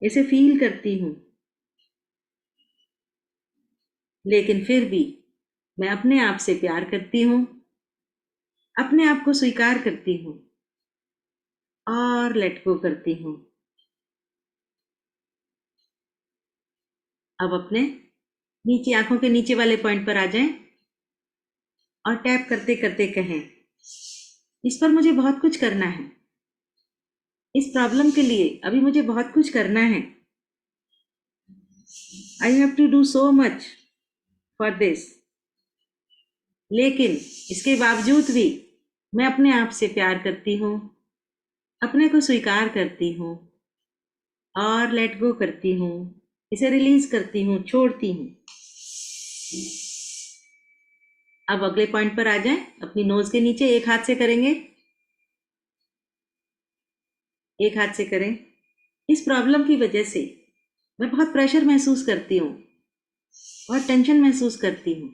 इसे फील करती हूँ, लेकिन फिर भी मैं अपने आप से प्यार करती हूँ, अपने आप को स्वीकार करती हूँ और लेट गो करती हूँ। अब अपने नीचे, आंखों के नीचे वाले पॉइंट पर आ जाएं और टैप करते करते कहें, इस पर मुझे बहुत कुछ करना है, इस प्रॉब्लम के लिए अभी मुझे बहुत कुछ करना है, I have to do so much for this, लेकिन इसके बावजूद भी मैं अपने आप से प्यार करती हूँ, अपने को स्वीकार करती हूँ और लेट गो करती हूँ, इसे रिलीज करती हूँ, छोड़ती हूँ। अब अगले पॉइंट पर आ जाएं, अपनी नोज के नीचे एक हाथ से करेंगे, एक हाथ से करें। इस प्रॉब्लम की वजह से मैं बहुत प्रेशर महसूस करती हूँ और टेंशन महसूस करती हूँ,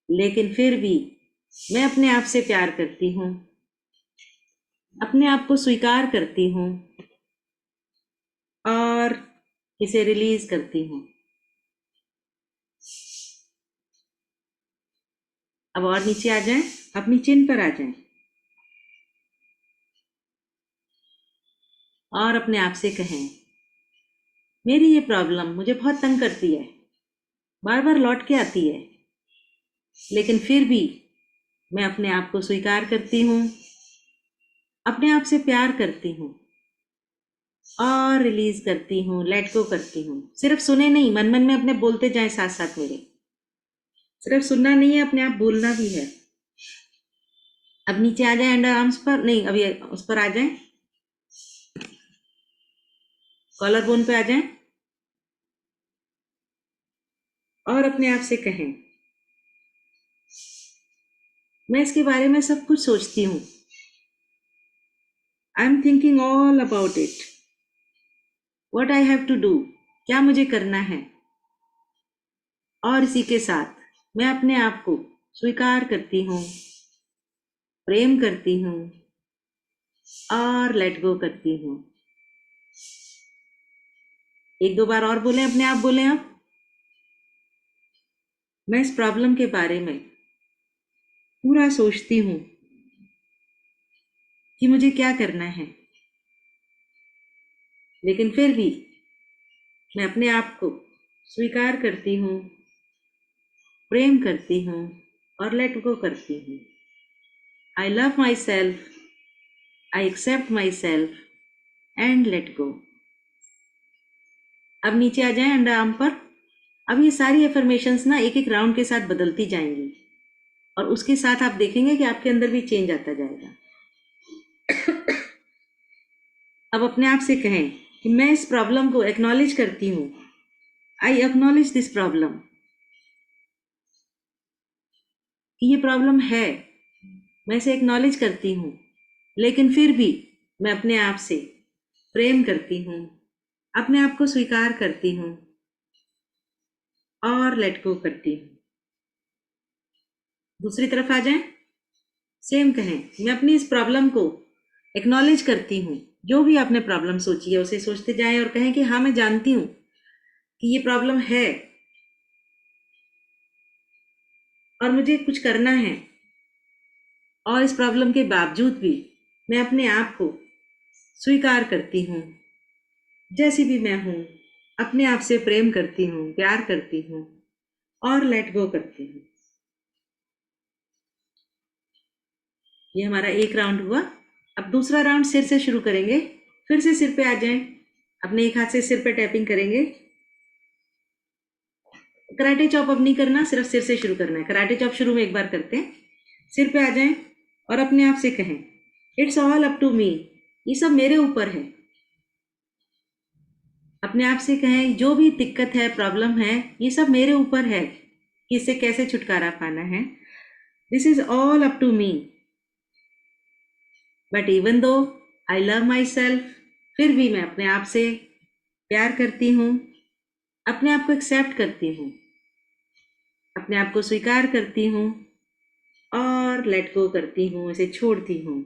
लेकिन फिर भी मैं अपने आप से प्यार करती हूँ, अपने आप को स्वीकार करती हूँ और इसे रिलीज करती हूँ। अब और नीचे आ जाएं, अपनी चिन पर आ जाएं और अपने आप से कहें, मेरी ये प्रॉब्लम मुझे बहुत तंग करती है, बार बार लौट के आती है, लेकिन फिर भी मैं अपने आप को स्वीकार करती हूँ, अपने आप से प्यार करती हूँ और रिलीज करती हूँ, लेट गो करती हूँ। सिर्फ सुने नहीं, मन मन में अपने बोलते जाएं साथ साथ मेरे। सिर्फ सुनना नहीं है, अपने आप बोलना भी है। अब नीचे आ जाएं, अंडर आर्म्स पर नहीं, अभी उस पर आ जाएं, कॉलर बोन पे आ जाएं और अपने आप से कहें, मैं इसके बारे में सब कुछ सोचती हूँ। I am thinking all about it. What I have to do, क्या मुझे करना है। और इसी के साथ मैं अपने आप को स्वीकार करती हूँ, प्रेम करती हूँ और लेट गो करती हूँ। एक दो बार और बोलें, अपने आप बोलें। अब मैं इस प्रॉब्लम के बारे में पूरा सोचती हूँ कि मुझे क्या करना है, लेकिन फिर भी मैं अपने आप को स्वीकार करती हूँ, प्रेम करती हूँ और लेट गो करती हूँ। I love myself, I accept myself and let go. अब नीचे आ जाएं, अंडर आर्म पर। अब ये सारी एफर्मेशंस ना एक एक राउंड के साथ बदलती जाएंगी और उसके साथ आप देखेंगे कि आपके अंदर भी चेंज आता जाएगा। अब अपने आप से कहें कि मैं इस प्रॉब्लम को एक्नॉलेज करती हूँ। आई एक्नॉलेज दिस प्रॉब्लम, कि ये प्रॉब्लम है, मैं इसे एक्नॉलेज करती हूँ, लेकिन फिर भी मैं अपने आप से प्रेम करती हूँ, अपने आप को स्वीकार करती हूँ और लेट गो करती हूँ। दूसरी तरफ आ जाएं, सेम कहें, मैं अपनी इस प्रॉब्लम को एक्नॉलेज करती हूँ। जो भी आपने प्रॉब्लम सोची है उसे सोचते जाएं और कहें कि हाँ, मैं जानती हूँ कि ये प्रॉब्लम है और मुझे कुछ करना है, और इस प्रॉब्लम के बावजूद भी मैं अपने आप को स्वीकार करती हूँ, जैसी भी मैं हूँ। अपने आप से प्रेम करती हूँ, प्यार करती हूँ और लेट गो करती हूँ। ये हमारा एक राउंड हुआ। अब दूसरा राउंड सिर से शुरू करेंगे। फिर से सिर पे आ जाएं, अपने एक हाथ से सिर पे टैपिंग करेंगे। कराटे चॉप अब नहीं करना, सिर्फ सिर से शुरू करना है। कराटे चॉप शुरू में एक बार करते हैं। सिर पे आ जाएं और अपने आप से कहें, it's all up to me, ये सब मेरे ऊपर है। अपने आप से कहें, जो भी दिक्कत है, प्रॉब्लम है, ये सब मेरे ऊपर है कि इससे कैसे छुटकारा पाना है। This is all up to me, but even though I love my self, फिर भी मैं अपने आप से प्यार करती हूँ, अपने आप को एक्सेप्ट करती हूँ, अपने आप को स्वीकार करती हूँ और लेट गो करती हूँ, इसे छोड़ती हूँ।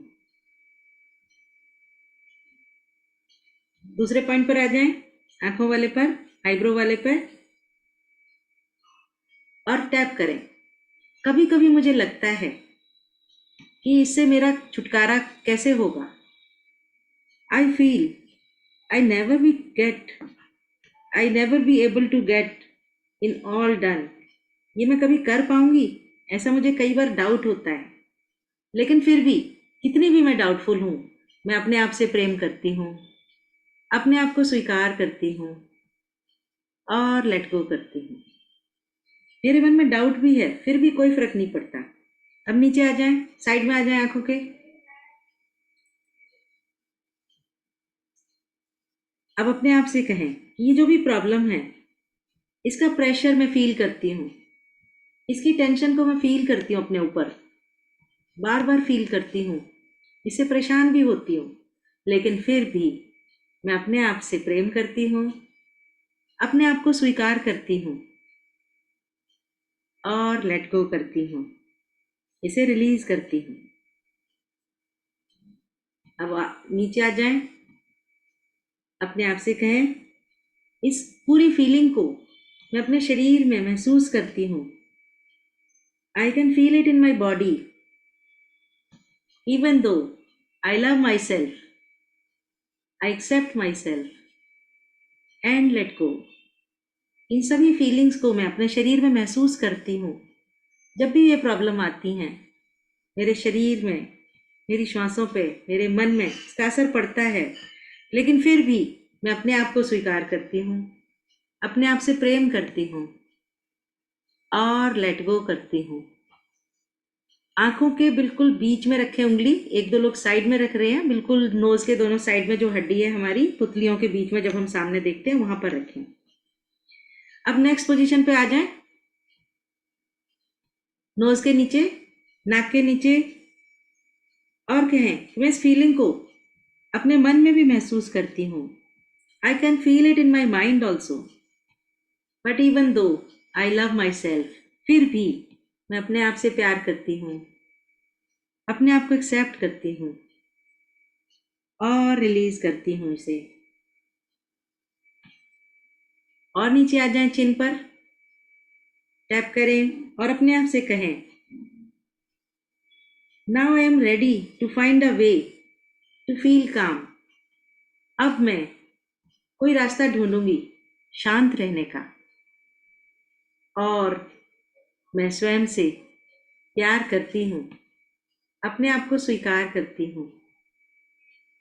दूसरे पॉइंट पर आ जाएं, आंखों वाले पर, आईब्रो वाले पर, और टैप करें। कभी कभी मुझे लगता है कि इससे मेरा छुटकारा कैसे होगा। I feel I never be get I never be able to get in all done, ये मैं कभी कर पाऊंगी, ऐसा मुझे कई बार डाउट होता है। लेकिन फिर भी कितनी भी मैं डाउटफुल हूँ, मैं अपने आप से प्रेम करती हूँ, अपने आप को स्वीकार करती हूँ और लेट गो करती हूँ। मेरे मन में डाउट भी है, फिर भी कोई फर्क नहीं पड़ता। अब नीचे आ जाएं, साइड में आ जाएं आंखों के। अब अपने आप से कहें, ये जो भी प्रॉब्लम है, इसका प्रेशर मैं फील करती हूँ, इसकी टेंशन को मैं फील करती हूँ, अपने ऊपर बार बार फील करती हूँ, इससे परेशान भी होती हूँ, लेकिन फिर भी मैं अपने आप से प्रेम करती हूँ, अपने आप को स्वीकार करती हूँ और लेट गो करती हूँ, इसे रिलीज करती हूँ। अब नीचे आ जाएं, अपने आप से कहें, इस पूरी फीलिंग को मैं अपने शरीर में महसूस करती हूँ, I can feel it in my body. Even though I love myself, I accept myself and let go. इन सभी फीलिंग्स को मैं अपने शरीर में महसूस करती हूँ। जब भी ये प्रॉब्लम आती हैं, मेरे शरीर में, मेरी श्वासों पे, मेरे मन में इसका असर पड़ता है, लेकिन फिर भी मैं अपने आप को स्वीकार करती हूँ, अपने आप से प्रेम करती हूँ और लेट गो करती हूँ। आंखों के बिल्कुल बीच में रखें उंगली, एक दो लोग साइड में रख रहे हैं, बिल्कुल नोज के दोनों साइड में जो हड्डी है हमारी पुतलियों के बीच में, जब हम सामने देखते हैं वहां पर रखें। अब नेक्स्ट पोजीशन पे आ जाएं, नोज के नीचे, नाक के नीचे, और कहें मैं इस फीलिंग को अपने मन में भी महसूस करती हूँ। I can feel it in my mind also, but even though I love my self, फिर भी मैं अपने आप से प्यार करती हूँ, अपने आप को एक्सेप्ट करती हूँ और रिलीज करती हूँ इसे। और नीचे आ जाएं, चिन पर टैप करें और अपने आप से कहें now I am ready to find a way to feel calm. अब मैं कोई रास्ता ढूंढूंगी शांत रहने का, और मैं स्वयं से प्यार करती हूँ, अपने आप को स्वीकार करती हूँ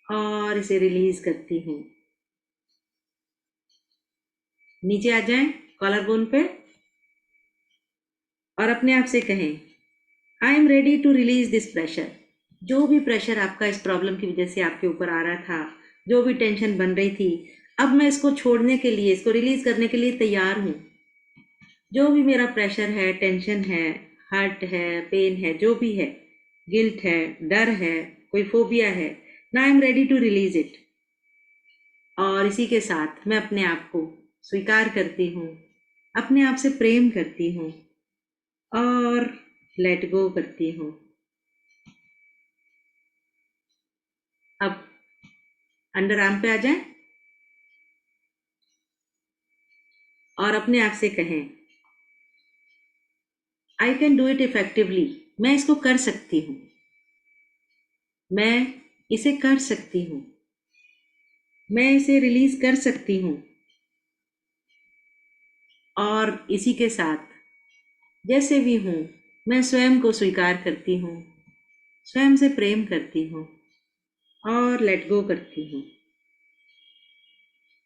और इसे रिलीज करती हूँ। नीचे आ जाएं कॉलर बोन पे और अपने आप से कहें I am ready to release this pressure. जो भी प्रेशर आपका इस प्रॉब्लम की वजह से आपके ऊपर आ रहा था, जो भी टेंशन बन रही थी, अब मैं इसको छोड़ने के लिए, इसको रिलीज करने के लिए तैयार हूँ। जो भी मेरा प्रेशर है, टेंशन है, हर्ट है, पेन है, जो भी है, गिल्ट है, डर है, कोई फोबिया है, ना I am ready to release it. और इसी के साथ मैं अपने आप को स्वीकार करती हूँ, अपने आप से प्रेम करती हूँ और लेट गो करती हूँ। अब अंडर आर्म पे आ जाएं और अपने आप से कहें I can do it effectively. मैं इसको कर सकती हूँ, मैं इसे कर सकती हूँ, मैं इसे रिलीज कर सकती हूँ। और इसी के साथ जैसे भी हूँ, मैं स्वयं को स्वीकार करती हूँ, स्वयं से प्रेम करती हूँ और लेट गो करती हूँ।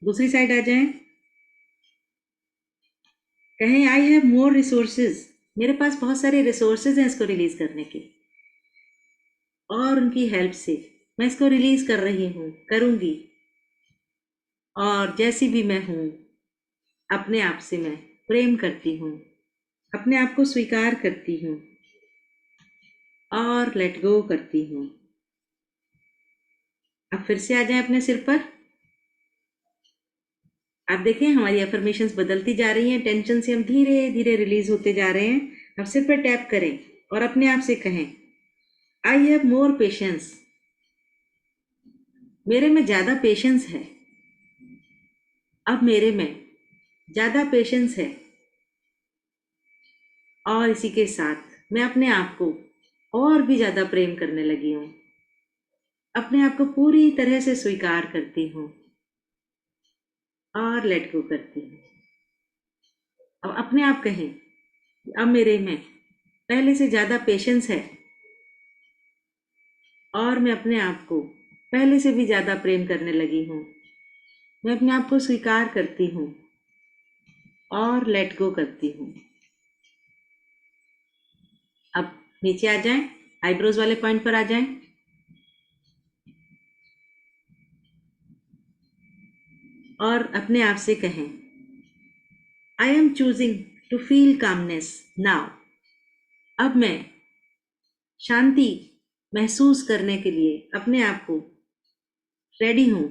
दूसरी साइड आ जाएं, कहें आई हैव मोर रिसोर्सेज। मेरे पास बहुत सारे रिसोर्सेज हैं इसको रिलीज करने के, और उनकी हेल्प से मैं इसको रिलीज कर रही हूँ, करूँगी। और जैसी भी मैं हूँ, अपने आप से मैं प्रेम करती हूँ, अपने आप को स्वीकार करती हूँ और लेट गो करती हूँ। अब फिर से आ जाएं अपने सिर पर। आप देखें हमारी अफर्मेशंस बदलती जा रही हैं, टेंशन से हम धीरे धीरे रिलीज होते जा रहे हैं। अब सिर पर टैप करें और अपने आप से कहें आई हैव मोर पेशेंस। मेरे में ज़्यादा पेशेंस है, अब मेरे में ज़्यादा पेशेंस है। और इसी के साथ मैं अपने आप को और भी ज़्यादा प्रेम करने लगी हूँ, अपने आप को पूरी तरह से स्वीकार करती हूँ और लेट गो करती हूँ। अब अपने आप कहें अब मेरे में पहले से ज़्यादा पेशेंस है और मैं अपने आप को पहले से भी ज़्यादा प्रेम करने लगी हूँ। मैं अपने आप को स्वीकार करती हूँ और लेट गो करती हूँ। अब नीचे आ जाएं, आईब्रोज वाले पॉइंट पर आ जाएं और अपने आप से कहें I am choosing to feel calmness now. अब मैं शांति महसूस करने के लिए अपने आप को रेडी हूँ।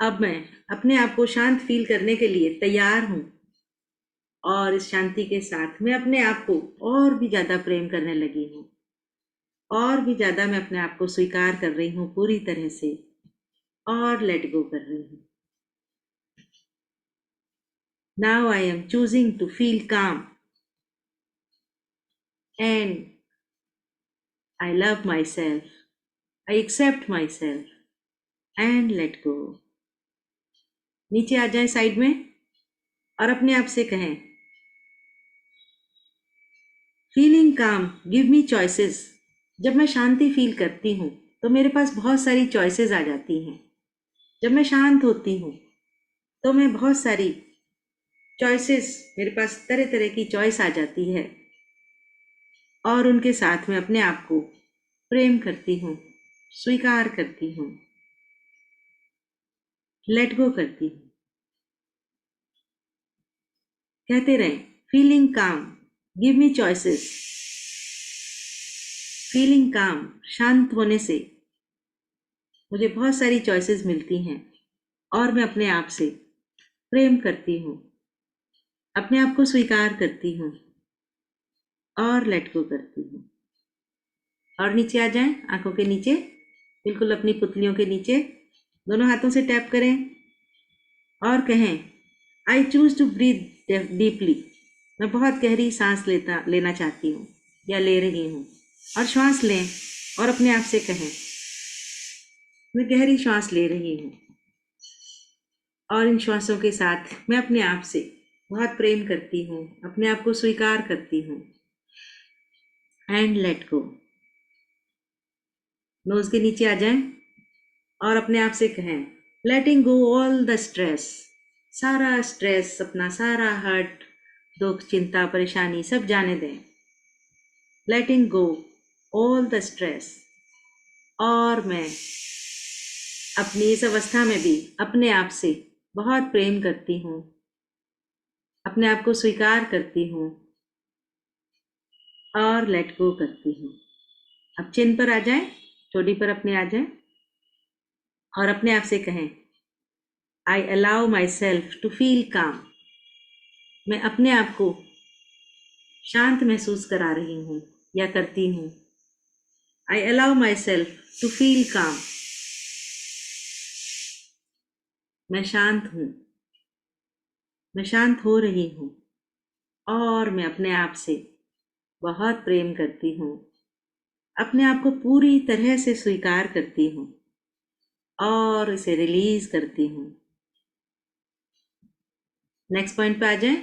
अब मैं अपने आप को शांत फील करने के लिए तैयार हूँ, और इस शांति के साथ मैं अपने आप को और भी ज़्यादा प्रेम करने लगी हूँ, और भी ज़्यादा मैं अपने आप को स्वीकार कर रही हूँ पूरी तरह से और लेट गो कर रही हूँ। Now I am choosing to feel calm. and I love myself. I accept myself and let go. नीचे आ जाएं साइड में और अपने आप से कहें, फीलिंग काम गिव मी चॉइसेस. जब मैं शांति फील करती हूँ तो मेरे पास बहुत सारी चॉइसेस आ जाती हैं. जब मैं शांत होती हूँ तो मैं बहुत सारी चॉइसेस, मेरे पास तरह तरह की चॉइस आ जाती है और उनके साथ में अपने आप को प्रेम करती हूँ, स्वीकार करती हूँ, लेट गो करती हूँ. कहते रहें, फीलिंग काम गिव मी चॉइसेस. फीलिंग काम, शांत होने से मुझे बहुत सारी चॉइसेस मिलती हैं और मैं अपने आप से प्रेम करती हूँ, अपने आप को स्वीकार करती हूँ और लेट गो करती हूँ. और नीचे आ जाएं, आंखों के नीचे, बिल्कुल अपनी पुतलियों के नीचे, दोनों हाथों से टैप करें और कहें, I choose to breathe deeply. मैं बहुत गहरी सांस लेना चाहती हूँ या ले रही हूँ. और श्वास लें और अपने आप से कहें, मैं गहरी श्वास ले रही हूँ और इन श्वासों के साथ मैं अपने आप से बहुत प्रेम करती हूँ, अपने आप को स्वीकार करती हूँ एंड लेट गो. नोज के नीचे आ जाएं और अपने आप से कहें, लेटिंग गो ऑल द स्ट्रेस. सारा स्ट्रेस, अपना सारा हर्ट, दुख, चिंता, परेशानी सब जाने दें. लेटिंग गो ऑल द स्ट्रेस. और मैं अपनी इस अवस्था में भी अपने आप से बहुत प्रेम करती हूँ, अपने आप को स्वीकार करती हूँ और लेट गो करती हूँ. अब चिन पर आ जाएं, चोटी पर अपने आ जाएं और अपने आप से कहें, I allow myself to feel calm. मैं अपने आप को शांत महसूस करा रही हूँ या करती हूँ. I allow myself to feel calm. मैं शांत हूँ, मैं शांत हो रही हूँ और मैं अपने आप से बहुत प्रेम करती हूँ, अपने आप को पूरी तरह से स्वीकार करती हूँ और इसे रिलीज करती हूँ. नेक्स्ट पॉइंट पे आ जाएं,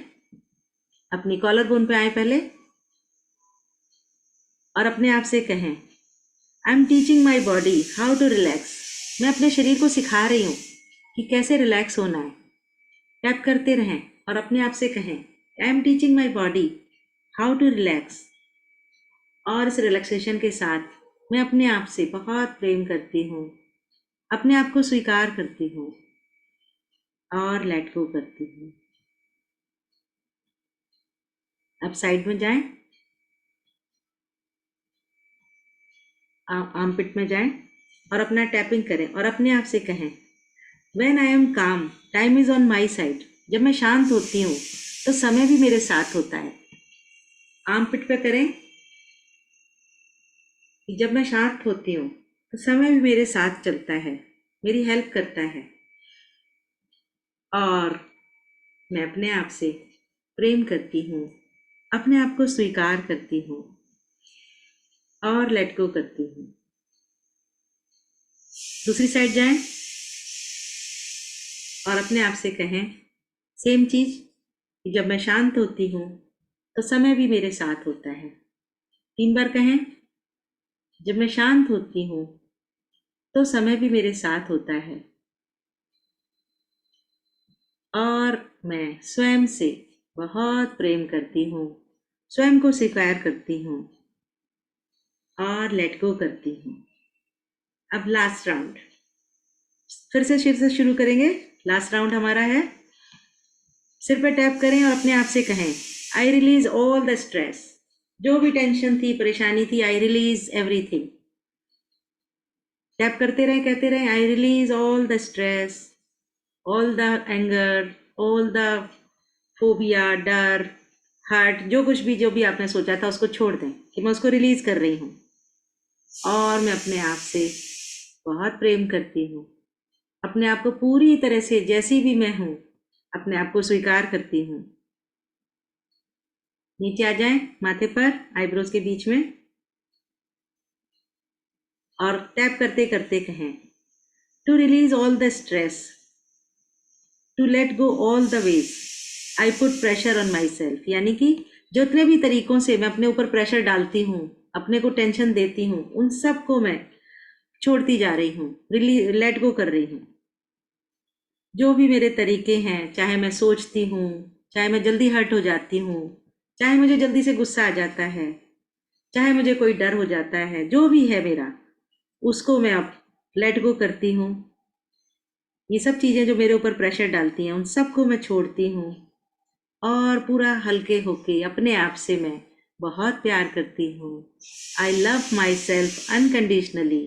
अपनी कॉलर बोन पे आए पहले और अपने आप से कहें, I am teaching my body how to relax. मैं अपने शरीर को सिखा रही हूँ कि कैसे रिलैक्स होना है. टैप करते रहें और अपने आप से कहें, I am teaching my body how to relax. और इस रिलैक्सेशन के साथ मैं अपने आप से बहुत प्रेम करती हूँ, अपने आप को स्वीकार करती हूँ और लेट गो करती हूँ. अब साइड में जाएं, आर्मपिट में जाएं और अपना टैपिंग करें और अपने आप से कहें, व्हेन आई एम काम time is on my side. जब मैं शांत होती हूँ तो समय भी मेरे साथ होता है. आर्मपिट पे करें कि जब मैं शांत होती हूँ तो समय भी मेरे साथ चलता है, मेरी हेल्प करता है और मैं अपने आप से प्रेम करती हूँ, अपने आप को स्वीकार करती हूँ और लेट गो करती हूँ. दूसरी साइड जाएं और अपने आप से कहें सेम चीज कि जब मैं शांत होती हूँ तो समय भी मेरे साथ होता है. 3 बार कहें, जब मैं शांत होती हूँ तो समय भी मेरे साथ होता है और मैं स्वयं से बहुत प्रेम करती हूँ, स्वयं को स्वीकार करती हूँ और लेट गो करती हूँ. अब लास्ट राउंड, फिर से सिर से शुरू करेंगे. लास्ट राउंड हमारा है, सिर पे टैप करें और अपने आप से कहें, I release all the stress. जो भी टेंशन थी, परेशानी थी, आई रिलीज एवरीथिंग. टैप करते रहें, कहते रहें, I release all the stress, all the anger, all the phobia, डर, हर्ट, जो भी आपने सोचा था उसको छोड़ दें कि मैं उसको रिलीज कर रही हूँ और मैं अपने आप से बहुत प्रेम करती हूँ, अपने आप को पूरी तरह से जैसी भी मैं हूँ अपने आप को स्वीकार करती हूँ नीचे आ जाएं माथे पर, आईब्रोज के बीच में, और टैप करते करते कहें to release all the stress, to let go all the ways I put pressure on myself. यानी कि जितने भी तरीकों से मैं अपने ऊपर प्रेशर डालती हूँ, अपने को टेंशन देती हूँ, उन सब को मैं छोड़ती जा रही हूँ, लेट गो कर रही हूँ। जो भी मेरे तरीके हैं, चाहे मैं सोचती हूँ, चाहे मैं जल्दी हर्ट हो जाती हूँ, चाहे मुझे जल्दी से गुस्सा आ जाता है, चाहे मुझे कोई डर हो जाता है, जो भी है मेरा, उसको मैं अब लेट गो करती हूँ। ये सब चीज़ें जो मेरे ऊपर प्रेशर डालती हैं, उन सबको मैं छोड़ती हूँ और पूरा हल्के होके अपने आप से मैं बहुत प्यार करती हूँ। I love myself unconditionally,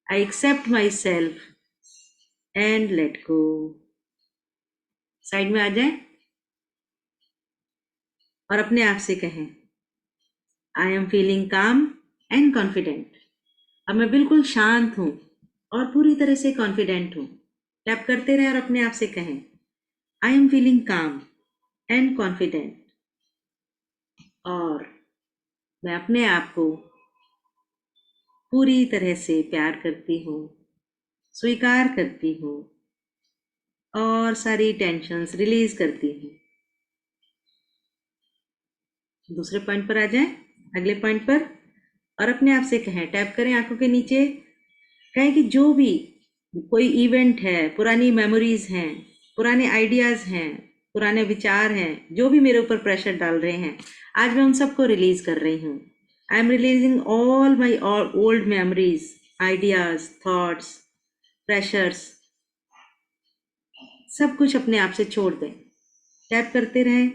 I accept myself and let go. Side में आ जाएं और अपने आप से कहें I am feeling calm and confident. अब मैं बिल्कुल शांत हूँ और पूरी तरह से कॉन्फिडेंट हूँ। टैप करते रहें और अपने आप से कहें I am feeling calm and confident. और मैं अपने आप को पूरी तरह से प्यार करती हूँ, स्वीकार करती हूँ और सारी टेंशन्स रिलीज करती हूँ। दूसरे पॉइंट पर आ जाएं, अगले पॉइंट पर, और अपने आप से कहें, टैप करें आंखों के नीचे, कहें कि जो भी कोई इवेंट है, पुरानी मेमोरीज हैं, पुराने आइडियाज़ हैं, पुराने विचार हैं, जो भी मेरे ऊपर प्रेशर डाल रहे हैं, आज मैं उन सबको रिलीज कर रही हूँ। I M releasing all my old memories, ideas, thoughts, pressures, सब कुछ अपने आप से छोड़ दें। टैप करते रहें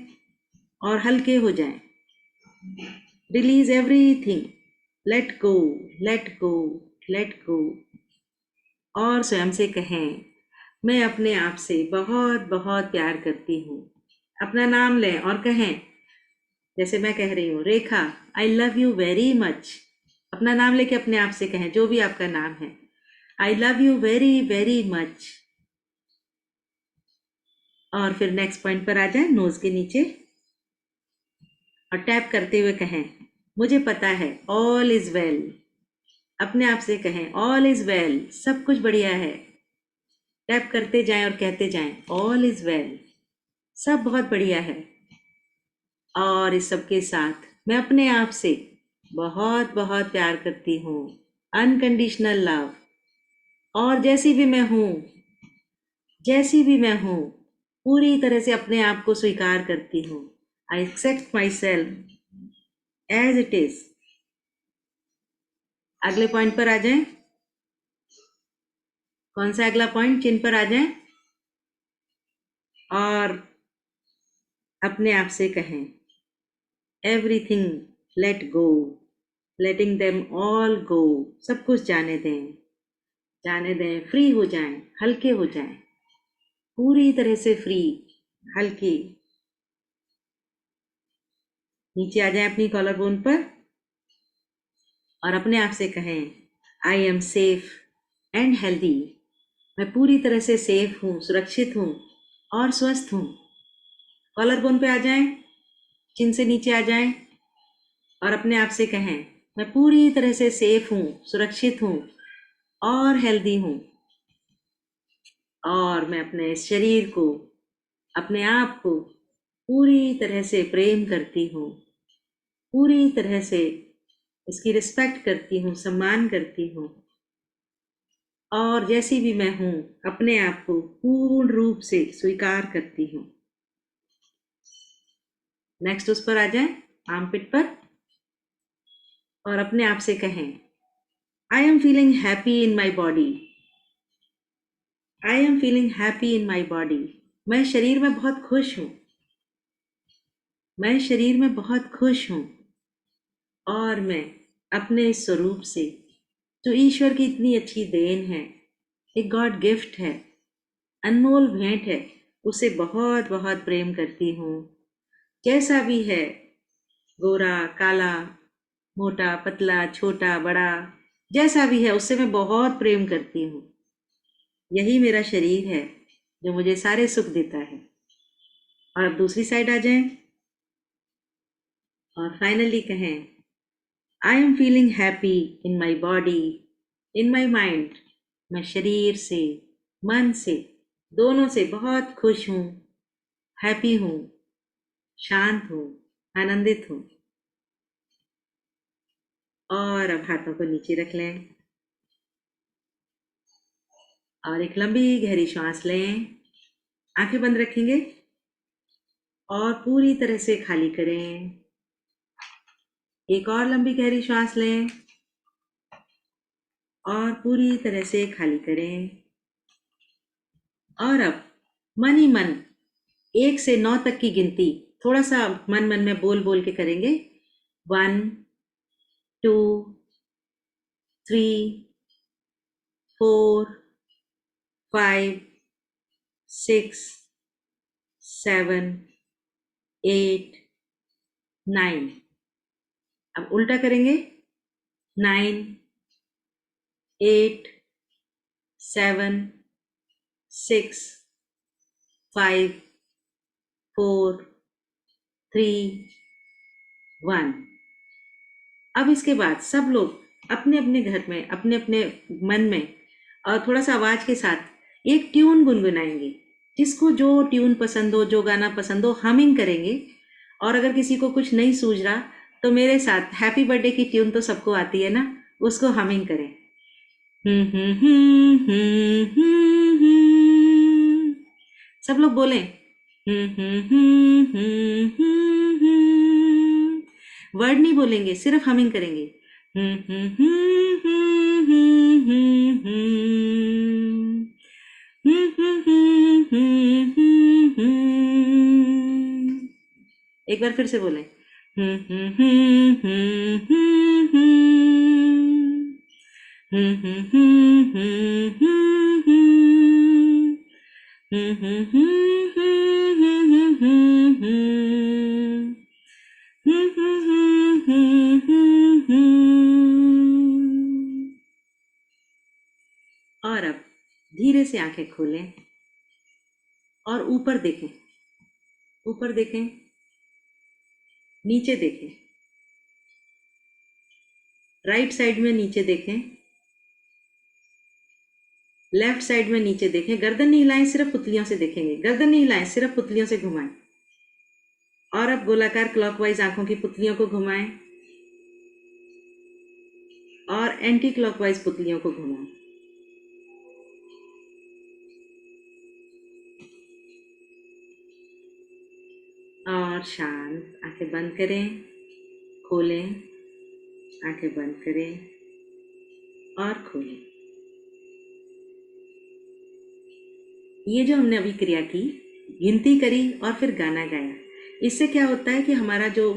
और हल्के हो जाएं। Release everything, let go, let go, let go. और स्वयं से कहें मैं अपने आप से बहुत बहुत प्यार करती हूँ। अपना नाम लें और कहें, जैसे मैं कह रही हूँ, Rekha I love you very much. अपना नाम लेके अपने आप से कहें, जो भी आपका नाम है, आई love you very very much. और फिर नेक्स्ट पॉइंट पर आ जाए, नोज के नीचे, और टैप करते हुए कहें मुझे पता है ऑल इज वेल। अपने आप से कहें ऑल इज वेल, सब कुछ बढ़िया है। टैप करते जाएं और कहते जाएं ऑल इज वेल, सब बहुत बढ़िया है। और इस सब के साथ मैं अपने आप से बहुत बहुत प्यार करती हूँ, अनकंडीशनल लव। और जैसी भी मैं हूँ, जैसी भी मैं हूँ, पूरी तरह से अपने आप को स्वीकार करती हूँ। I accept myself as it is. अगले पॉइंट पर आ जाएं। कौन सा अगला पॉइंट? चिन्ह पर आ जाएं और अपने आप से कहें everything let go, letting them all go. सब कुछ जाने दें, जाने दें, फ्री हो जाएं, हल्के हो जाएं, पूरी तरह से फ्री, हल्के। नीचे आ जाएं अपनी कॉलर बोन पर और अपने आप से कहें I am safe and healthy. मैं पूरी तरह से सेफ हूँ, सुरक्षित हूँ और स्वस्थ हूँ। कॉलर बोन पे आ जाएं, चिन से नीचे आ जाएं और अपने आप से कहें मैं पूरी तरह से सेफ हूँ, सुरक्षित हूँ और हेल्दी हूँ। और मैं अपने शरीर को, अपने आप को पूरी तरह से प्रेम करती हूँ, पूरी तरह से इसकी रिस्पेक्ट करती हूँ, सम्मान करती हूँ। और जैसी भी मैं हूँ, अपने आप को पूर्ण रूप से स्वीकार करती हूँ। नेक्स्ट उस पर आ जाएं, आर्मपिट पर, और अपने आप से कहें I am feeling happy in my body. I am feeling happy in my body. मैं शरीर में बहुत खुश हूँ, मैं शरीर में बहुत खुश हूँ। और मैं अपने स्वरूप से, जो ईश्वर की इतनी अच्छी देन है, एक गॉड गिफ्ट है, अनमोल भेंट है, उसे बहुत बहुत प्रेम करती हूँ। जैसा भी है, गोरा, काला, मोटा, पतला, छोटा, बड़ा, जैसा भी है, उससे मैं बहुत प्रेम करती हूँ। यही मेरा शरीर है जो मुझे सारे सुख देता है। और अब दूसरी साइड आ जाएं। और फाइनली कहें, I am feeling happy in my body, in my mind. मैं शरीर से, मन से, दोनों से बहुत खुश हूँ, हैप्पी हूँ, शांत हूँ, आनंदित हूँ। और अब हाथों को नीचे रख लें और एक लंबी गहरी श्वास लें। आंखें बंद रखेंगे और पूरी तरह से खाली करें। एक और लंबी गहरी श्वास लें और पूरी तरह से खाली करें। और अब मन ही मन 1 से 9 तक की गिनती थोड़ा सा मन मन में बोल बोल के करेंगे। 1 2 3 4 5 6 7 8 9। अब उल्टा करेंगे। 9 8 7 6 5 4 3 1। अब इसके बाद सब लोग अपने अपने घर में, अपने अपने मन में और थोड़ा सा आवाज के साथ एक ट्यून गुनगुनाएंगे। जिसको जो ट्यून पसंद हो, जो गाना पसंद हो, हमिंग करेंगे। और अगर किसी को कुछ नहीं सूझ रहा तो मेरे साथ हैप्पी बर्थडे की ट्यून तो सबको आती है ना, उसको हमिंग करें। सब लोग बोलें। वर्ड नहीं बोलेंगे, सिर्फ हमिंग करेंगे। एक बार फिर से बोलें। और अब धीरे से आंखें खोलें और ऊपर देखें, ऊपर देखें, नीचे देखें, राइट साइड में नीचे देखें, लेफ्ट साइड में नीचे देखें। गर्दन नहीं हिलाएं, सिर्फ पुतलियों से देखेंगे। गर्दन नहीं हिलाएं, सिर्फ पुतलियों से घुमाएं। और अब गोलाकार क्लॉकवाइज आंखों की पुतलियों को घुमाएं और एंटी क्लॉकवाइज पुतलियों को घुमाएं। और शांत आंखें बंद करें, खोलें, आंखें बंद करें और खोलें। ये जो हमने अभी क्रिया की, गिनती करी और फिर गाना गाया, इससे क्या होता है कि हमारा जो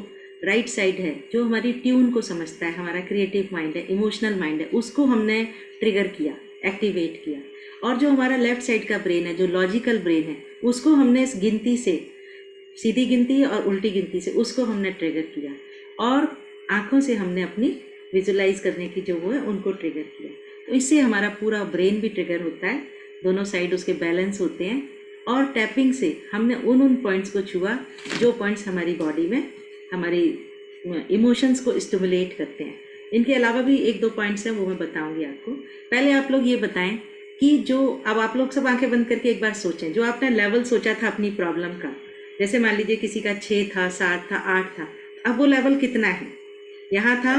राइट साइड है, जो हमारी ट्यून को समझता है, हमारा क्रिएटिव माइंड है, इमोशनल माइंड है, उसको हमने ट्रिगर किया, एक्टिवेट किया। और जो हमारा लेफ्ट साइड का ब्रेन है, जो लॉजिकल ब्रेन है, उसको हमने इस गिनती से, सीधी गिनती और उल्टी गिनती से, उसको हमने ट्रिगर किया। और आँखों से हमने अपनी विजुलाइज करने की जो वो है, उनको ट्रिगर किया। तो इससे हमारा पूरा ब्रेन भी ट्रिगर होता है, दोनों साइड उसके बैलेंस होते हैं। और टैपिंग से हमने उन पॉइंट्स को छुआ जो पॉइंट्स हमारी बॉडी में हमारी इमोशंस को स्टिमुलेट करते हैं। इनके अलावा भी 1-2 पॉइंट्स हैं, वो मैं बताऊंगी आपको। पहले आप लोग ये बताएं कि जो, अब आप लोग सब आंखें बंद करके एक बार सोचें, जो आपने लेवल सोचा था अपनी प्रॉब्लम का, जैसे मान लीजिए किसी का 6 था, 7 था, 8 था, अब वो लेवल कितना है? यहाँ था,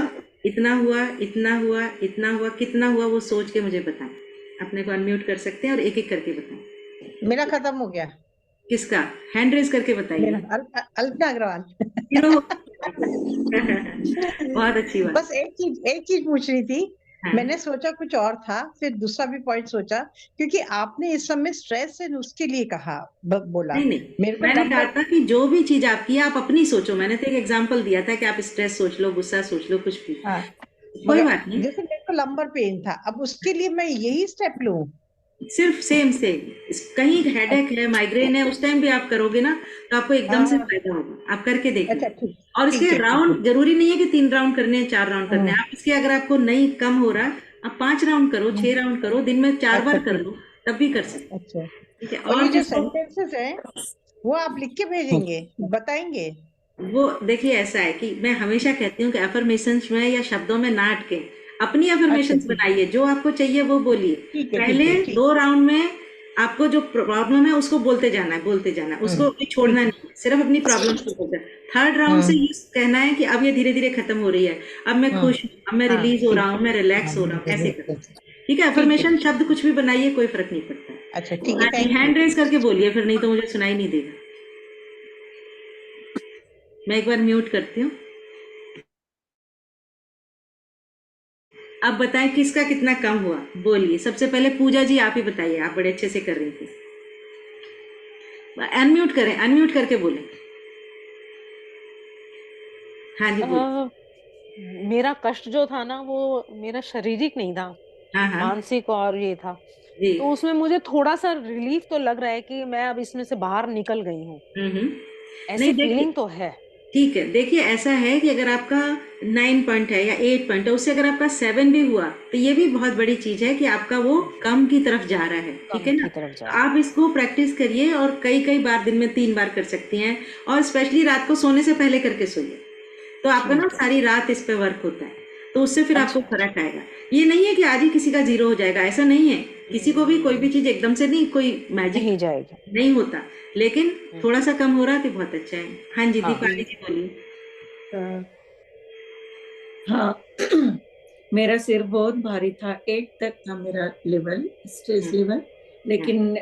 इतना हुआ, इतना हुआ, इतना हुआ, कितना हुआ, वो सोच के मुझे बताएं। अपने को अनम्यूट कर सकते हैं और एक एक करके बताएं। मेरा खत्म हो गया। किसका? हैंड रेज करके बताइए। अल्पना अग्रवाल। बहुत अच्छी बात। बस एक चीज पूछ रही थी। हाँ। मैंने सोचा कुछ और था, फिर दूसरा भी पॉइंट सोचा, क्योंकि आपने इस समय स्ट्रेस है उसके लिए कहा, बोला। नहीं, मेरे को मैंने कहा था कि जो भी चीज आपकी है, आप अपनी सोचो। मैंने तो एक एग्जांपल दिया था कि आप स्ट्रेस सोच लो, गुस्सा सोच लो, कुछ भी। हाँ, कोई बात नहीं। जैसे मेरे को लंबर पेन था, अब उसके लिए मैं यही स्टेप लूं? सिर्फ सेम कहीं हेडेक है, माइग्रेन है, उस टाइम भी आप करोगे ना तो आपको एकदम से फायदा होगा। आप करके देखिए। अच्छा, ठीक। और इसके राउंड जरूरी नहीं है कि 3 राउंड करने हैं, 4 राउंड करने हैं। आप इसके, अगर आपको नहीं कम हो रहा, आप 5 राउंड करो, 6 राउंड करो, दिन में 4 बार कर लो, तब भी कर सकते। अच्छा, ठीक है। और ये जो जिसको सेंटेंसेस हैं वो आप लिख के भेजेंगे, बताएंगे? वो देखिए ऐसा है कि मैं हमेशा कहती हूँ कि अफर्मेशंस में या शब्दों में ना अटके, अपनी अच्छा अफर्मेशंस ठीक बनाइए, जो आपको चाहिए वो बोलिए। ठीक है पहले ठीक है ठीक 2 राउंड में आपको जो प्रॉब्लम है उसको बोलते जाना है, बोलते जाना है, उसको भी छोड़ना ठीक नहीं है, सिर्फ अपनी प्रॉब्लम्स को बोलते हैं। थर्ड राउंड से हम्म ये कहना है कि अब ये धीरे धीरे खत्म हो रही है, अब मैं हाँ खुश हूँ, अब मैं हाँ रिलीज हो रहा ठीक हूँ, मैं रिलैक्स हो रहा हूँ, ऐसे है करना। ठीक है, ठीक है अफर्मेशन शब्द कुछ भी बनाइए, कोई फर्क नहीं पड़ता। अच्छा ठीक है हाँ जी, थैंक यू हैंड रेज करके बोलिए, फिर नहीं तो मुझे सुनाई नहीं देगा। मैं एक बार म्यूट करती हूँ। अब बताएं किसका कितना कम हुआ, बोलिए। सबसे पहले पूजा जी आप ही बताइए, आप बड़े अच्छे से कर रही थी। अनम्यूट करें, अनम्यूट करके बोलें। हाँ जी बोलिए। अ, मेरा कष्ट जो था ना वो मेरा शारीरिक नहीं था, हाँ हाँ मानसिक और ये था। जी। तो उसमें मुझे थोड़ा सा रिलीफ तो लग रहा है कि मैं अब इसमें से बाहर निकल गई हूँ, हम्म। ऐसी नहीं देखिए, फीलिंग तो है। ठीक है, देखिए ऐसा है कि अगर आपका 9 पॉइंट है या 8 पॉइंट है, उससे अगर आपका 7 भी हुआ तो ये भी बहुत बड़ी चीज है कि आपका वो कम की तरफ जा रहा है। ठीक कम है ना, की तरफ जा तो रहा आप इसको प्रैक्टिस करिए और कई कई बार दिन में 3 बार कर सकती हैं, और स्पेशली रात को सोने से पहले करके सोइए, तो है। आपका ना ठीक है। सारी रात इस पे वर्क होता है, तो उससे फिर आपको अच्छा अच्छा। फर्क आएगा। ये नहीं है कि आज ही किसी का जीरो हो जाएगा, ऐसा नहीं है। किसी को भी कोई भी चीज एकदम से नहीं, कोई मैजिक नहीं जाएगा। नहीं होता, लेकिन हम्म, थोड़ा सा कम हो रहा है तो बहुत अच्छा है। हाँ जी, हाँ। दीपाली जी बोलिए। अ, हाँ मेरा सिर बहुत भारी था, 8 तक था मेरा लेवल, स्ट्रेस हाँ, लेवल, हाँ, लेकिन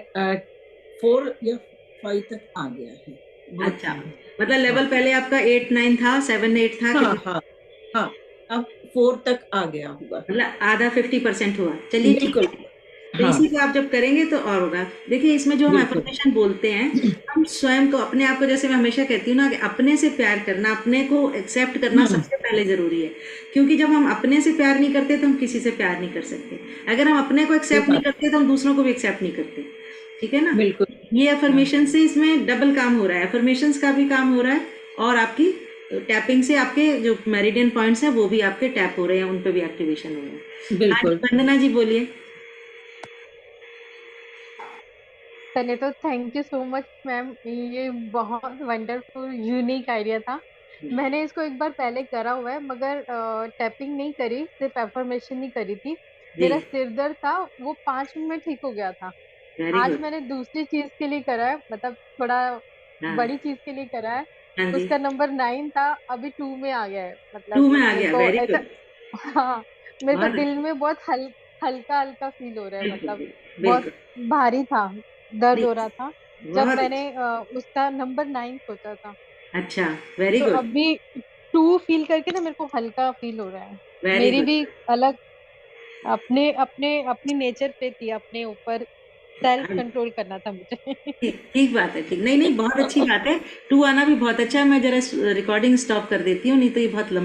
4 या 5 तक आ गया है, बहुत अच्छा, कम है। मतलब लेवल हाँ पहले आपका 8 9 था, 7 8 था, हाँ कितना? हाँ हाँ, अब 4 तक आ गया होगा। मतलब आधा 50% हुआ, चलिए ठीक बिल्कुल। है। तो हाँ इसी को आप जब करेंगे तो और होगा। देखिए इसमें जो हम बिल्कुल। एफर्मेशन बोलते हैं, हम स्वयं को, अपने आप को, जैसे मैं हमेशा कहती हूँ ना कि अपने से प्यार करना, अपने को एक्सेप्ट करना हम्म सबसे पहले जरूरी है। क्योंकि जब हम अपने से प्यार नहीं करते तो हम किसी से प्यार नहीं कर सकते। अगर हम अपने को ये एक्सेप्ट नहीं बात करते तो हम दूसरों को भी एक्सेप्ट नहीं करते। ठीक है ना, बिल्कुल। ये हाँ एफर्मेशन से इसमें डबल काम हो रहा है, एफर्मेशंस का भी काम हो रहा है, और आपकी टैपिंग से आपके जो मेरिडियन पॉइंट्स हैं वो भी आपके टैप हो रहे हैं, उन पे भी एक्टिवेशन हो रहा है। हाँ जी, बिल्कुल। वंदना जी बोलिए। पहले तो thank you so much ma'am, ये बहुत वंडरफुल यूनिक आइडिया था। मैंने इसको एक बार पहले करा हुआ है, मगर टैपिंग नहीं करी, सिर्फ एफर्मेशन नहीं करी थी। जी, मेरा सिर दर्द था, वो 5 मिनट में ठीक हो गया था। वेरी आज गुड। मैंने दूसरी चीज के लिए करा है, मतलब थोड़ा हाँ बड़ी चीज के लिए करा है। हाँ जी, उसका नंबर 9 था, अभी 2 में आ गया है। 2 मतलब में आ मेरे गया, को वेरी ऐसा गुड। हाँ, मेरे को बहुत दिल अच्छा, में बहुत हल्का हल्का फील हो रहा है, बिल्कुल मतलब बिल्कुल बहुत बिल्कुल। भारी था, दर्द नहीं, हो रहा था जब बहुत मैंने अच्छा। उसका नंबर 9 सोचा था। अच्छा, वेरी तो गुड, अभी 2 फील करके ना मेरे को हल्का फील हो रहा है। वेरी मेरी गुड। भी अलग, अपने अपने अपनी नेचर पे थी, अपने ऊपर सेल्फ कंट्रोल करना था मुझे। ठीक ठीक बात है, ठीक, नहीं नहीं बहुत अच्छी बात है। 2 आना भी बहुत अच्छा है। मैं जरा रिकॉर्डिंग स्टॉप कर देती हूँ, नहीं तो ये बहुत लंबा